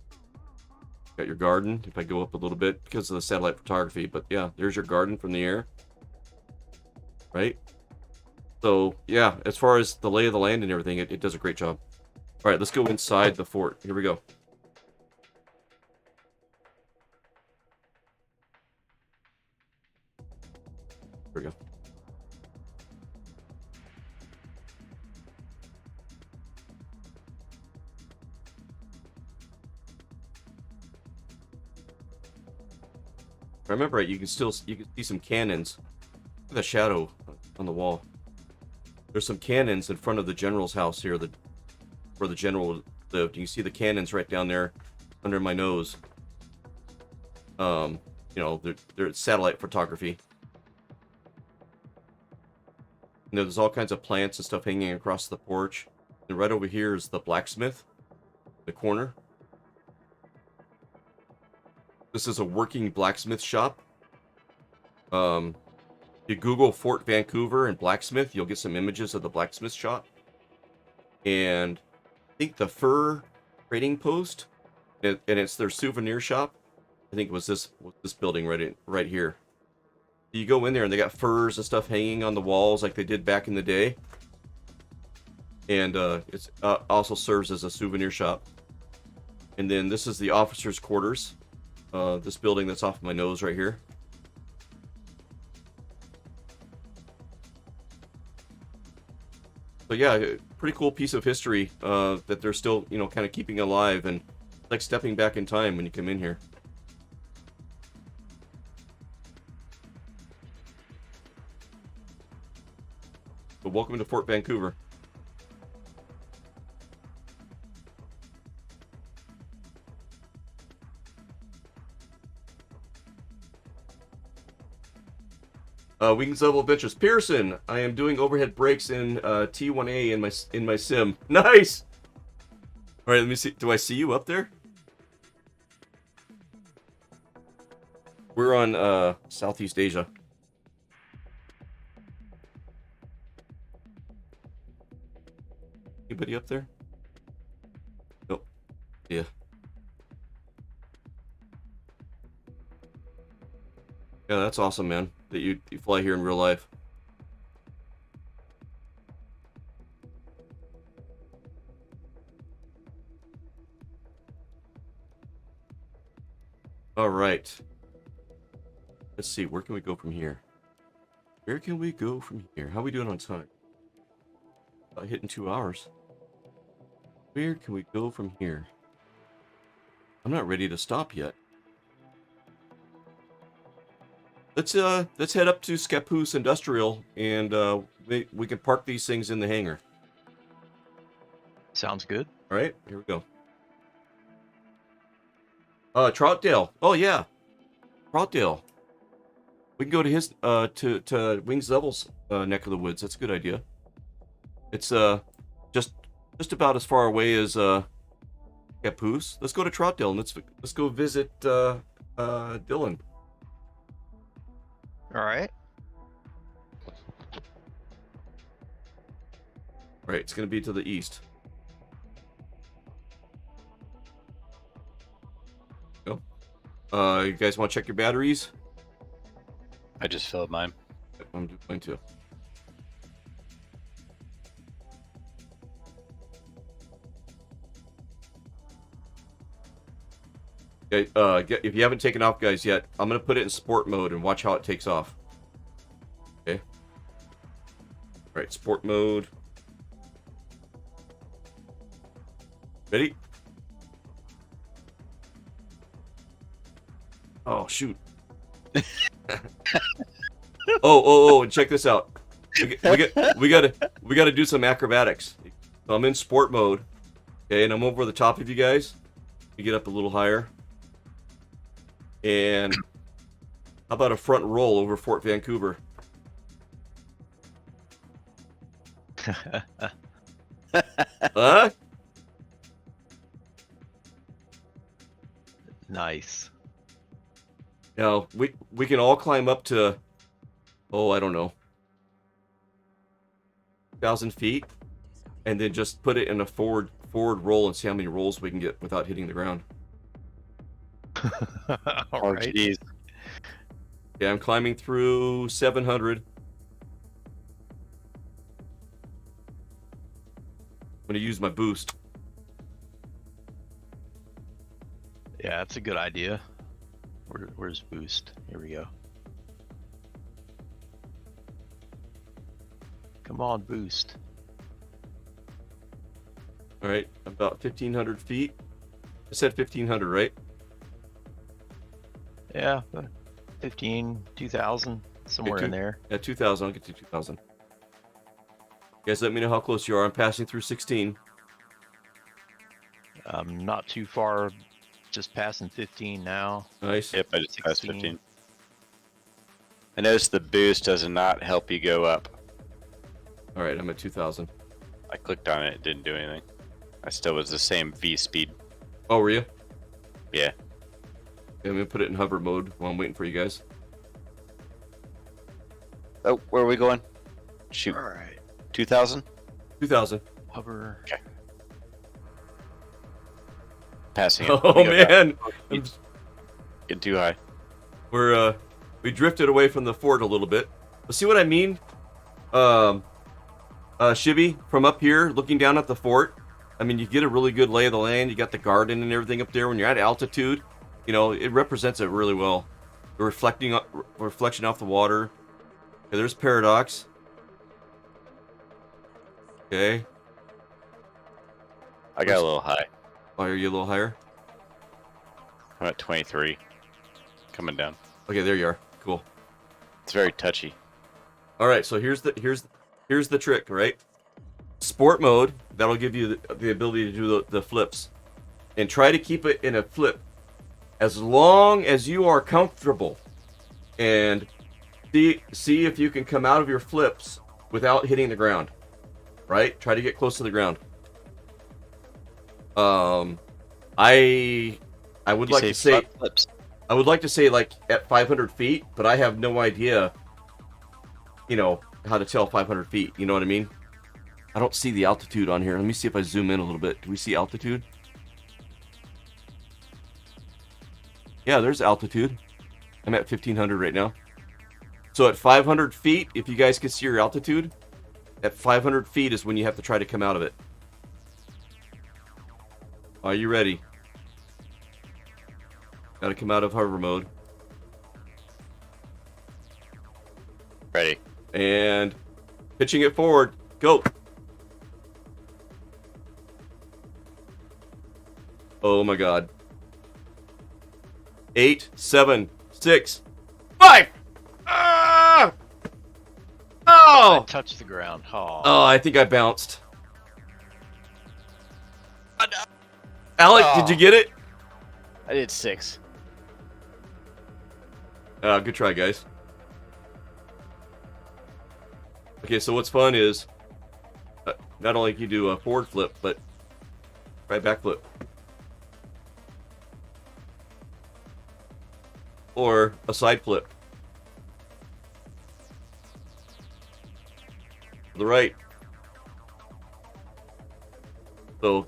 A: Got your garden. If I go up a little bit because of the satellite photography, but yeah, there's your garden from the air, right? So yeah, as far as the lay of the land and everything, it does a great job. All right, let's go inside the fort. Here we go. Here we go. If I remember right, you can see some cannons. Look at the shadow on the wall. There's some cannons in front of the general's house here, where the general lived. You can see the cannons right down there under my nose. You know, they're satellite photography. And there's all kinds of plants and stuff hanging across the porch. And right over here is the blacksmith, the corner. This is a working blacksmith shop. You Google Fort Vancouver and blacksmith, you'll get some images of the blacksmith shop. And I think the fur trading post, and it's their souvenir shop. I think it was this building right here. You go in there and they got furs and stuff hanging on the walls like they did back in the day. And it's also serves as a souvenir shop. And then this is the officers' quarters. This building that's off my nose right here. So yeah, pretty cool piece of history that they're still, you know, kind of keeping alive, and like stepping back in time when you come in here. So welcome to Fort Vancouver. Wings Level Adventures. Pearson, I am doing overhead brakes in T1A in my sim. Nice! Alright, let me see. Do I see you up there? We're on Southeast Asia. Anybody up there? Nope. Yeah. Yeah, that's awesome, man. That you fly here in real life. All right. Let's see. Where can we go from here? Where can we go from here? How are we doing on time? Hitting 2 hours. Where can we go from here? I'm not ready to stop yet. Let's head up to Scappoose Industrial, and we can park these things in the hangar.
D: Sounds good.
A: All right, here we go. Troutdale. Oh yeah, Troutdale. We can go to his to Wings Level's neck of the woods. That's a good idea. It's just about as far away as Scappoose. Let's go to Troutdale and let's go visit Dylan.
D: All right.
A: Right, it's gonna be to the east. Go. You guys want to check your batteries?
G: I just filled mine.
A: I'm going to. Okay, if you haven't taken off, guys, yet, I'm gonna put it in sport mode and watch how it takes off. Okay. All right, sport mode. Ready? Oh shoot! oh! And check this out. We gotta do some acrobatics. So I'm in sport mode. Okay, and I'm over the top of you guys. You get up a little higher. And how about a front roll over Fort Vancouver? Huh?
D: Nice.
A: Now we can all climb up to, I don't know, 1,000 feet, and then just put it in a forward roll and see how many rolls we can get without hitting the ground.
D: All
G: Oh,
D: right.
G: jeez.
A: Yeah, I'm climbing through 700. I'm gonna use my boost.
D: Yeah, that's a good idea. Where's boost? Here we go. Come on, boost.
A: All right, about 1,500 feet. I said 1,500, right?
D: Yeah, 15, 2,000, somewhere in there.
A: Yeah, 2,000. I'll get to 2,000. You guys, let me know how close you are. I'm passing through 16.
D: Not too far, just passing 15 now.
A: Nice.
G: Yep, I just passed
D: 16.
G: 15. I noticed the boost does not help you go up.
A: All right, I'm at 2,000.
G: I clicked on it, it didn't do anything. I still was the same V speed.
A: Oh, were you?
G: Yeah.
A: I'm gonna put it in hover mode while I'm waiting for you guys.
G: Oh, where are we going? Shoot.
D: All right.
G: 2,000?
A: 2,000.
D: Hover.
G: Okay. Passing it.
A: Oh
G: We got
A: man,
G: getting too high.
A: we drifted away from the fort a little bit. But see what I mean? Shibby, from up here, looking down at the fort, I mean, you get a really good lay of the land. You got the garden and everything up there. When you're at altitude, you know, it represents it really well. The reflection off the water. Okay, there's Paradox. Okay.
G: I got a little high.
A: Oh, are you a little higher?
G: I'm at 23. Coming down.
A: Okay, there you are. Cool.
G: It's very touchy.
A: All right, so here's the trick, right? Sport mode, that'll give you the ability to do the flips. And try to keep it in a flip as long as you are comfortable. And see if you can come out of your flips without hitting the ground. Right? Try to get close to the ground. I would like to say
G: flips.
A: I would like to say like at 500 feet, but I have no idea, you know, how to tell 500 feet. You know what I mean? I don't see the altitude on here. Let me see if I zoom in a little bit. Do we see altitude? Yeah, there's altitude. I'm at 1,500 right now. So at 500 feet, if you guys can see your altitude, at 500 feet is when you have to try to come out of it. Are you ready? Gotta come out of hover mode.
G: Ready.
A: And pitching it forward. Go. Oh my god. 8, 7, 6, 5! Ah! Oh!
D: Touch the ground. Oh.
A: Oh, I think I bounced. Alec, did you get it?
G: I did 6.
A: Good try, guys. Okay, so what's fun is not only can you do a forward flip, but try back flip. Or a side flip. To the right. So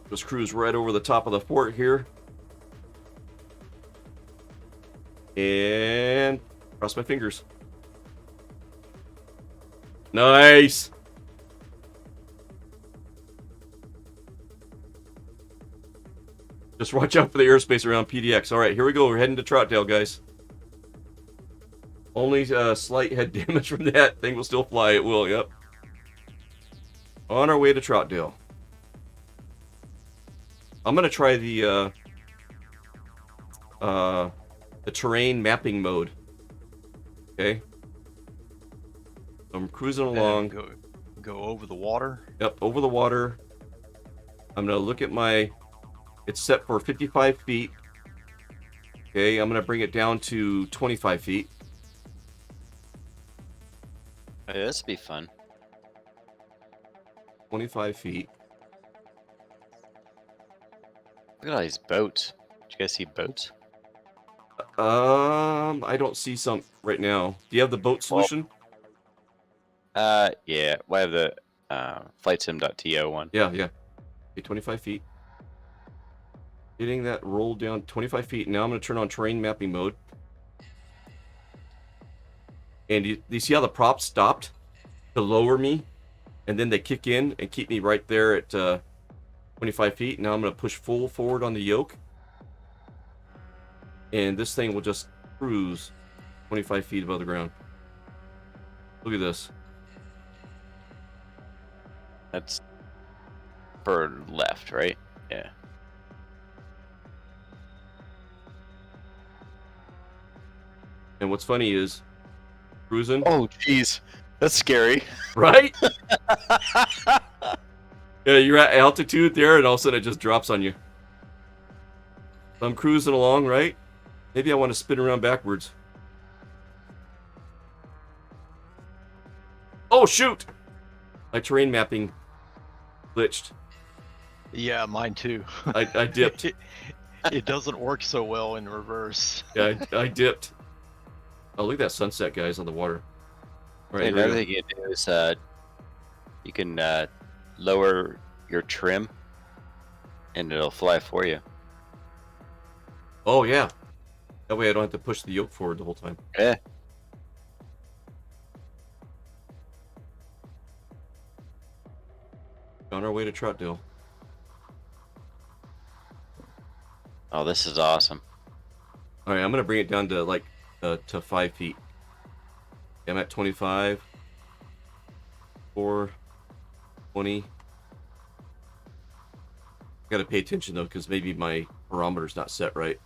A: just cruise right over the top of the fort here. And cross my fingers. Nice. Just watch out for the airspace around PDX. All right, here we go. We're heading to Troutdale, guys. Only slight head damage from that. Thing will still fly. It will, yep. On our way to Troutdale. I'm going to try the terrain mapping mode. Okay. I'm cruising along.
D: Go over the water.
A: Yep, over the water. I'm going to look at my... It's set for 55 feet. Okay, I'm going to bring it down to 25 feet.
G: Hey, this would be fun.
A: 25 feet.
G: Look at all these boats. Did you guys see boats?
A: I don't see some right now. Do you have the boat solution?
G: Yeah. I have the flightsim.to one.
A: Yeah. Okay, 25 feet. Getting that roll down 25 feet. Now I'm going to turn on terrain mapping mode. And you see how the props stopped to lower me? And then they kick in and keep me right there at 25 feet. Now I'm going to push full forward on the yoke. And this thing will just cruise 25 feet above the ground. Look at this.
G: That's for left, right? Yeah.
A: And what's funny is cruising.
G: Oh, jeez. That's scary.
A: Right? Yeah, you're at altitude there, and all of a sudden it just drops on you. So I'm cruising along, right? Maybe I want to spin around backwards. Oh, shoot! My terrain mapping glitched.
D: Yeah, mine too.
A: I dipped.
D: It doesn't work so well in reverse.
A: Yeah, I dipped. Oh, look at that sunset, guys, on the water. All right,
G: Another thing you can do is you can lower your trim, and it'll fly for you.
A: Oh, yeah. That way I don't have to push the yoke forward the whole time.
G: Yeah.
A: On our way to Troutdale.
G: Oh, this is awesome.
A: All right, I'm going to bring it down to, like, to 5 feet. I'm at 25. 4. 20. Got to pay attention, though, because maybe my barometer's not set right.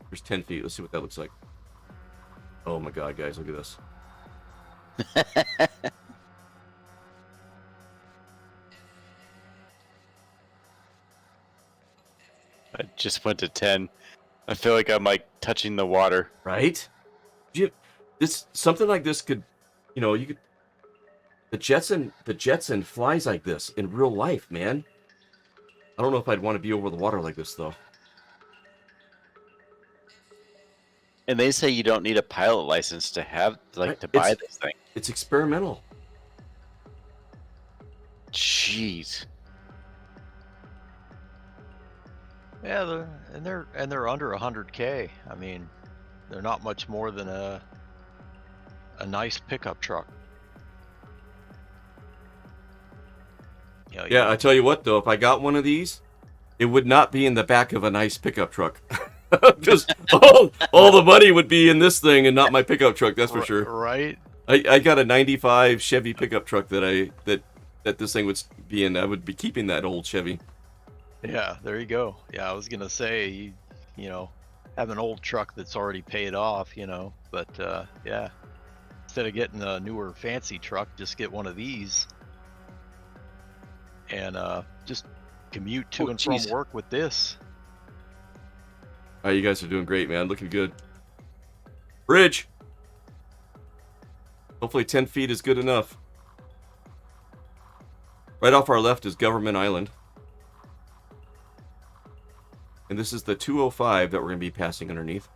A: There's 10 feet. Let's see what that looks like. Oh my god, guys, look at this.
G: I just went to 10. I feel like I'm like touching the water.
A: Right? This something like this could, you could. The Jetson flies like this in real life, man. I don't know if I'd want to be over the water like this though.
G: And they say you don't need a pilot license to have, like,
A: Right.
G: to buy this thing.
A: It's experimental.
G: Jeez.
D: Yeah, they're under 100K. I mean, they're not much more than a nice pickup truck.
A: Yeah, I tell you what though, if I got one of these, it would not be in the back of a nice pickup truck. Because all the money would be in this thing and not my pickup truck. That's for sure.
D: Right?
A: I got a '95 Chevy pickup truck that this thing would be in. I would be keeping that old Chevy.
D: Yeah, there you go. Yeah, I was gonna say, have an old truck that's already paid off, but yeah, instead of getting a newer fancy truck, just get one of these and just commute to and from work with this.
A: All right, you guys are doing great, man. Looking good. Bridge. Hopefully 10 feet is good enough. Right off our left is Government Island. And this is the 205 that we're going to be passing underneath.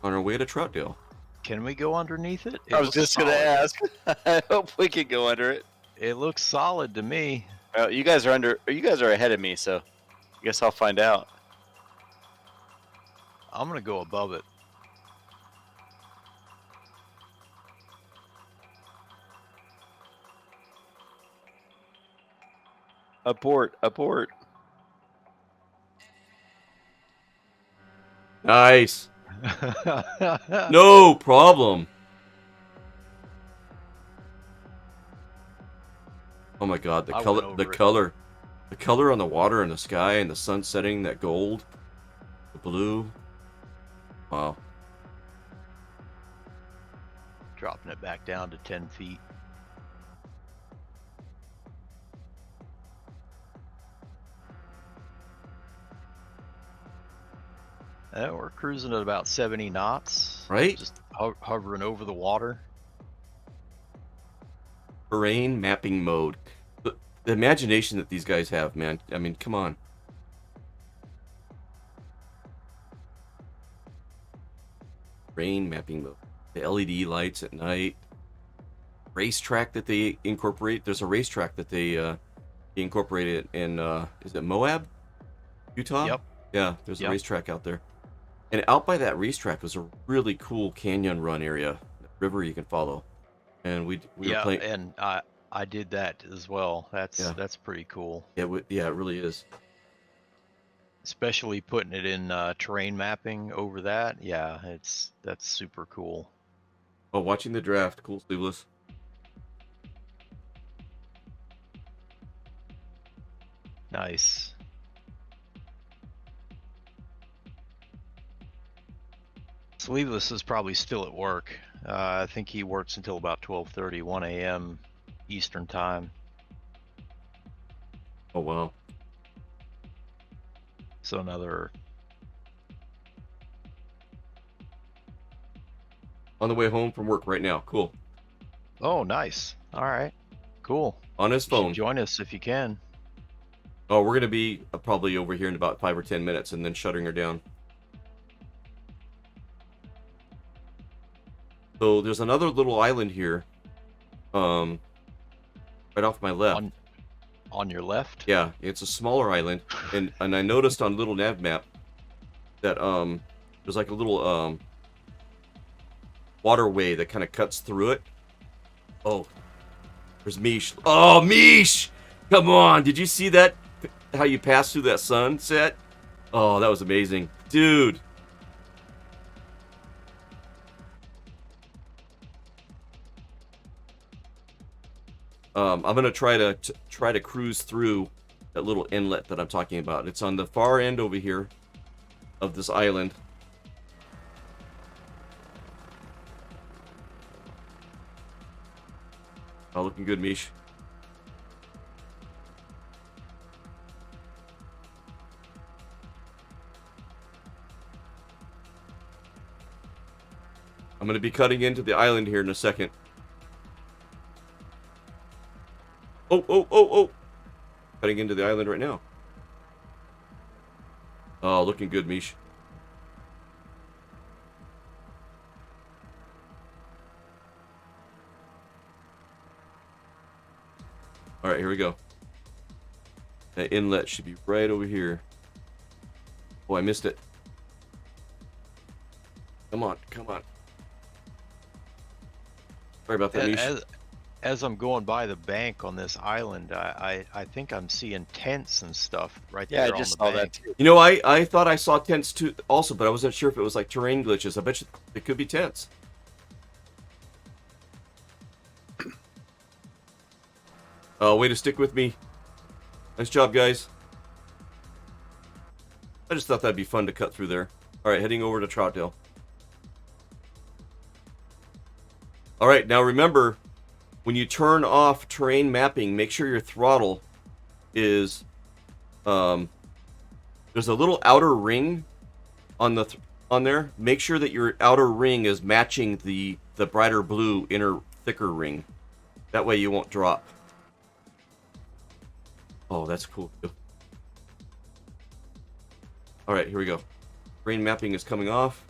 A: On our way to Troutdale.
D: Can we go underneath it?
G: I was just going to ask. I hope we can go under it.
D: It looks solid to me.
G: Well, you guys are ahead of me, so I guess I'll find out.
D: I'm gonna go above it.
G: Abort.
A: Nice. No problem. Oh my god, the color on the water and the sky and the sun setting, that gold, the blue. Wow.
D: Dropping it back down to 10 feet. We're cruising at about 70 knots.
A: Right?
D: Just hovering over the water.
A: Terrain mapping mode. The imagination that these guys have, man. I mean, come on. Terrain mapping mode. The LED lights at night. racetrack that they incorporate. There's a racetrack that they incorporated in is it Moab, Utah?
D: Yep.
A: Yeah, there's a
D: Yep.
A: racetrack out there. And out by that racetrack was a really cool canyon run area, river you can follow. And we were
D: Yeah,
A: playing.
D: and I did that as well. That's pretty cool.
A: Yeah, it really is.
D: Especially putting it in terrain mapping over that. Yeah, that's super cool.
A: Oh, watching the draft, cool sleeveless.
D: Nice. Sleeveless is probably still at work. I think he works until about 12:30, 1 a.m. Eastern time.
A: Oh wow.
D: So another.
A: On the way home from work right now. Cool.
D: Oh, nice. All right. Cool.
A: On his
D: You should
A: phone.
D: join us if you can.
A: Oh, we're gonna be probably over here in about 5 or 10 minutes, and then shutting her down. So there's another little island here, right off my left.
D: On your left?
A: Yeah, it's a smaller island, and I noticed on little nav map that there's like a little waterway that kind of cuts through it. Oh, there's Mish. Oh, Mish! Come on, did you see that? How you passed through that sunset? Oh, that was amazing, dude. I'm gonna try to cruise through that little inlet that I'm talking about. It's on the far end over here of this island. Oh, looking good, Mish. I'm gonna be cutting into the island here in a second. Oh. Cutting into the island right now. Oh, looking good, Mish. Alright, here we go. That inlet should be right over here. Oh, I missed it. Come on. Sorry about that, Mish.
D: As I'm going by the bank on this island, I think I'm seeing tents and stuff right
G: Yeah,
D: there
G: I just
D: on
G: saw
D: the bank.
G: that too.
A: You know, I thought I saw tents too also, but I wasn't sure if it was like terrain glitches. I bet you it could be tents. Oh, way to stick with me. Nice job, guys. I just thought that'd be fun to cut through there. Alright, heading over to Troutdale. Alright, now remember, when you turn off terrain mapping, make sure your throttle is... there's a little outer ring on there. Make sure that your outer ring is matching the brighter blue inner thicker ring. That way you won't drop. Oh, that's cool. Alright, here we go. Terrain mapping is coming off.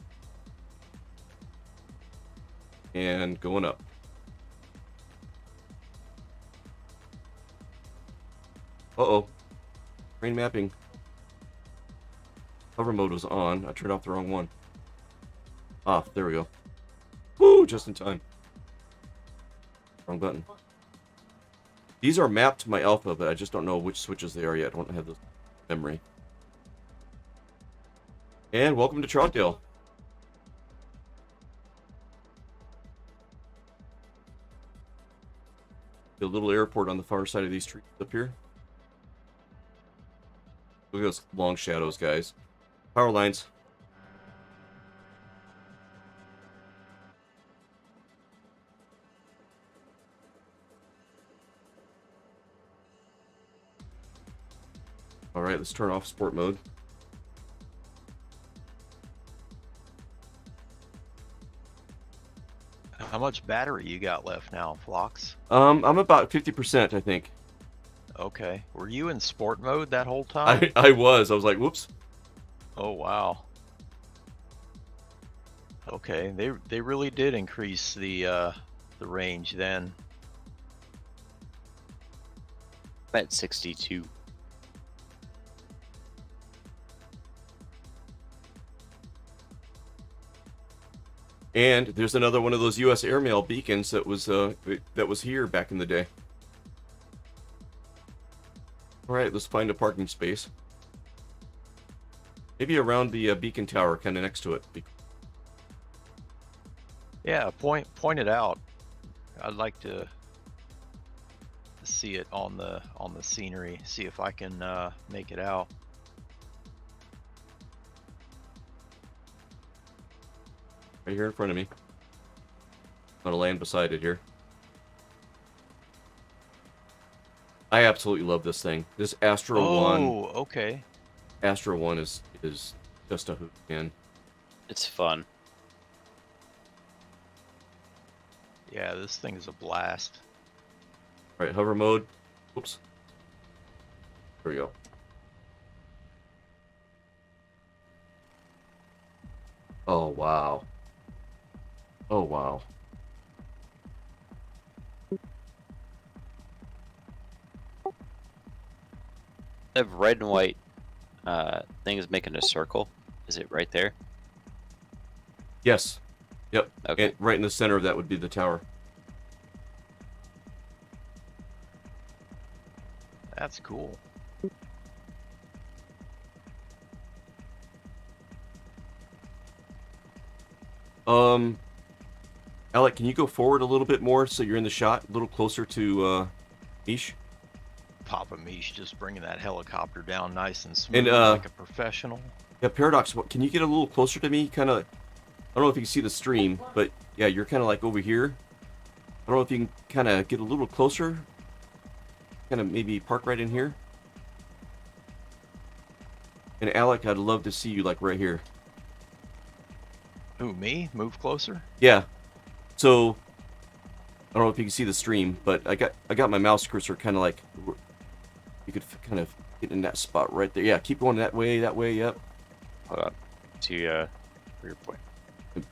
A: And going up. Uh-oh. Terrain mapping. Hover mode was on. I turned off the wrong one. Off. There we go. Woo! Just in time. Wrong button. These are mapped to my alpha, but I just don't know which switches they are yet. I don't have the memory. And welcome to Troutdale. The little airport on the far side of these trees up here. Look at those long shadows, guys. Power lines. Alright, let's turn off sport mode.
D: How much battery you got left now, Phlox?
A: I'm about 50%, I think.
D: Okay. Were you in sport mode that whole time?
A: I was. I was like, whoops.
D: Oh, wow. Okay, they really did increase the range then.
G: I'm at 62.
A: And there's another one of those U.S. airmail beacons that was here back in the day. All right, let's find a parking space. Maybe around the beacon tower, kind of next to it.
D: Yeah, point it out. I'd like to see it on the scenery. See if I can make it out.
A: Right here in front of me. I'm gonna land beside it here. I absolutely love this thing. This Astro 1.
D: Oh, okay.
A: Astro 1 is just a hoot, man.
G: It's fun.
D: Yeah, this thing is a blast.
A: All right, hover mode. Oops. There we go. Oh, wow. Oh, wow.
G: That red and white thing is making a circle. Is it right there?
A: Yes. Yep.
G: Okay.
A: And right in the center of that would be the tower.
D: That's cool.
A: Alec, can you go forward a little bit more so you're in the shot, a little closer to Mish?
D: Papa Mish just bringing that helicopter down nice and smooth
A: And
D: like a professional.
A: yeah, Paradox, can you get a little closer to me? Kind of, I don't know if you can see the stream, but yeah, you're kind of like over here. I don't know if you can kind of get a little closer. Kind of maybe park right in here. And Alec, I'd love to see you like right here.
D: Who, me? Move closer?
A: Yeah. So I don't know if you can see the stream, but I got my mouse cursor kind of like, you could kind of get in that spot right there. Yeah, keep going that way, yep.
G: Hold on. To your point.
A: A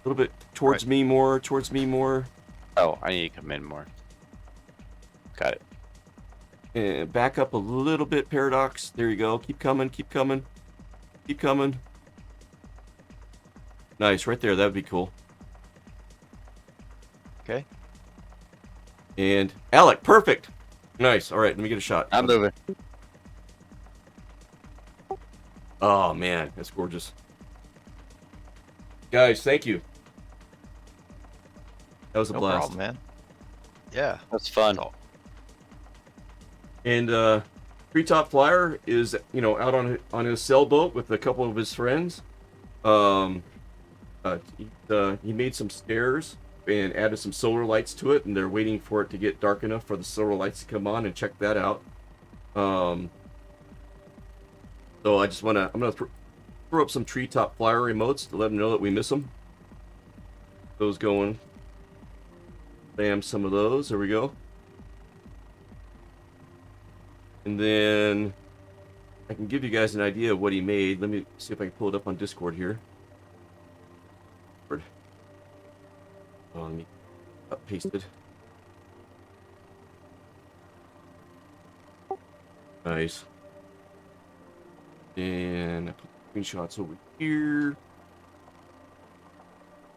A: little bit towards me more,
G: Oh, I need to come in more. Got it.
A: And back up a little bit, Paradox. There you go. Keep coming, keep coming. Keep coming. Nice, right there. That would be cool.
D: Okay.
A: And Alec, perfect. Nice. All right, let me get a shot.
G: I'm moving.
A: Oh, man, that's gorgeous. Guys, thank you. That was a
D: No
A: blast.
D: problem, man. Yeah.
G: That's fun.
D: That's all.
A: And Treetop Flyer is, out on his sailboat with a couple of his friends. He made some stairs and added some solar lights to it, and they're waiting for it to get dark enough for the solar lights to come on and check that out. So I'm gonna throw up some Treetop Flyer remotes to let them know that we miss them. Those going. Bam, some of those. There we go. And then I can give you guys an idea of what he made. Let me see if I can pull it up on Discord here. Oh, let me pasted. Nice. And I put screenshots over here.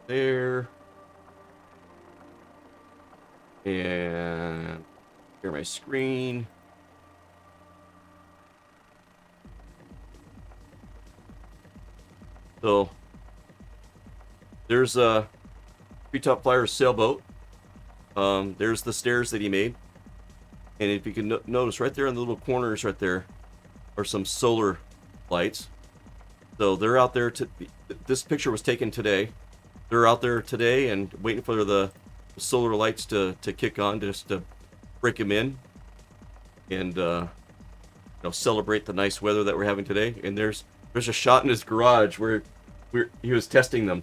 A: There. And share my screen. So there's a Treetop Flyer's sailboat. There's the stairs that he made, and if you can notice right there in the little corners right there are some solar lights. So they're out there this picture was taken today. They're out there today and waiting for the solar lights to kick on, just to break them in and celebrate the nice weather that we're having today. And there's a shot in his garage where he was testing them.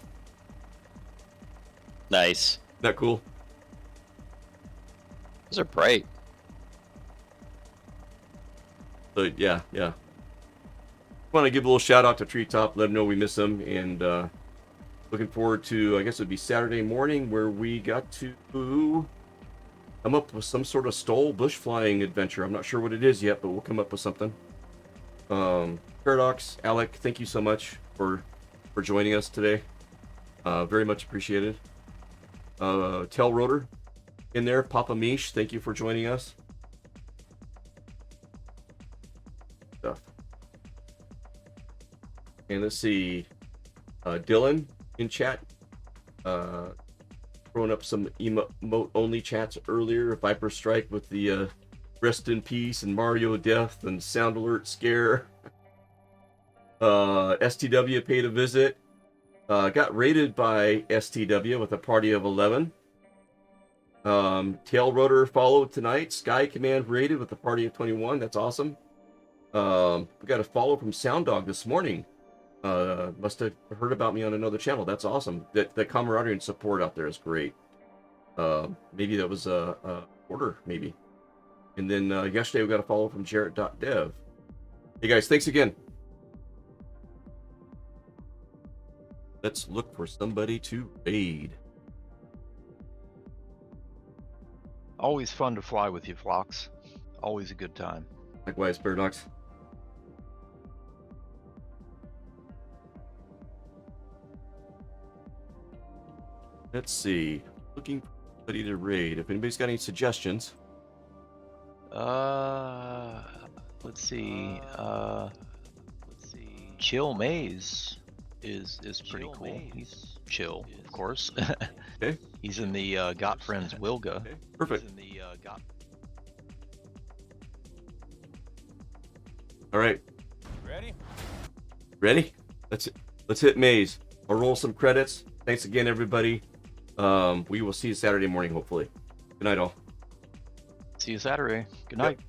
G: Nice.
A: Isn't that cool?
G: Those are bright.
A: So yeah. Want to give a little shout out to Treetop, let him know we miss him, and looking forward to, I guess it would be Saturday morning, where we got to come up with some sort of stole bush flying adventure. I'm not sure what it is yet, but we'll come up with something. Paradox, Alec, thank you so much for joining us today. Very much appreciated. Tail Rotor in there. Papa Mish, thank you for joining us. Stuff. And let's see. Dylan in chat. Throwing up some emote only chats earlier. Viper Strike with the rest in peace and Mario death and sound alert scare. STW paid a visit. Got raided by STW with a party of 11. Tail Rotor followed tonight. Sky Command raided with a party of 21. That's awesome. We got a follow from Sound Dog this morning. Must have heard about me on another channel. That's awesome. The camaraderie and support out there is great. Maybe that was a order, maybe. And then yesterday we got a follow from Jarrett.dev. Hey guys, thanks again. Let's look for somebody to raid.
D: Always fun to fly with you, Phlox. Always a good time.
A: Likewise, Paradox. Let's see. Looking for somebody to raid. If anybody's got any suggestions.
D: Let's see. Chill Maze is pretty cool. He's chill, of course.
A: Okay.
D: He's in the Got Friends Wilga.
A: Okay. Perfect.
D: He's in the
A: All right. Ready? Let's hit Maze. I'll roll some credits. Thanks again, everybody. We will see you Saturday morning, hopefully. Good night, all.
D: See you Saturday. Good night.
A: Yep.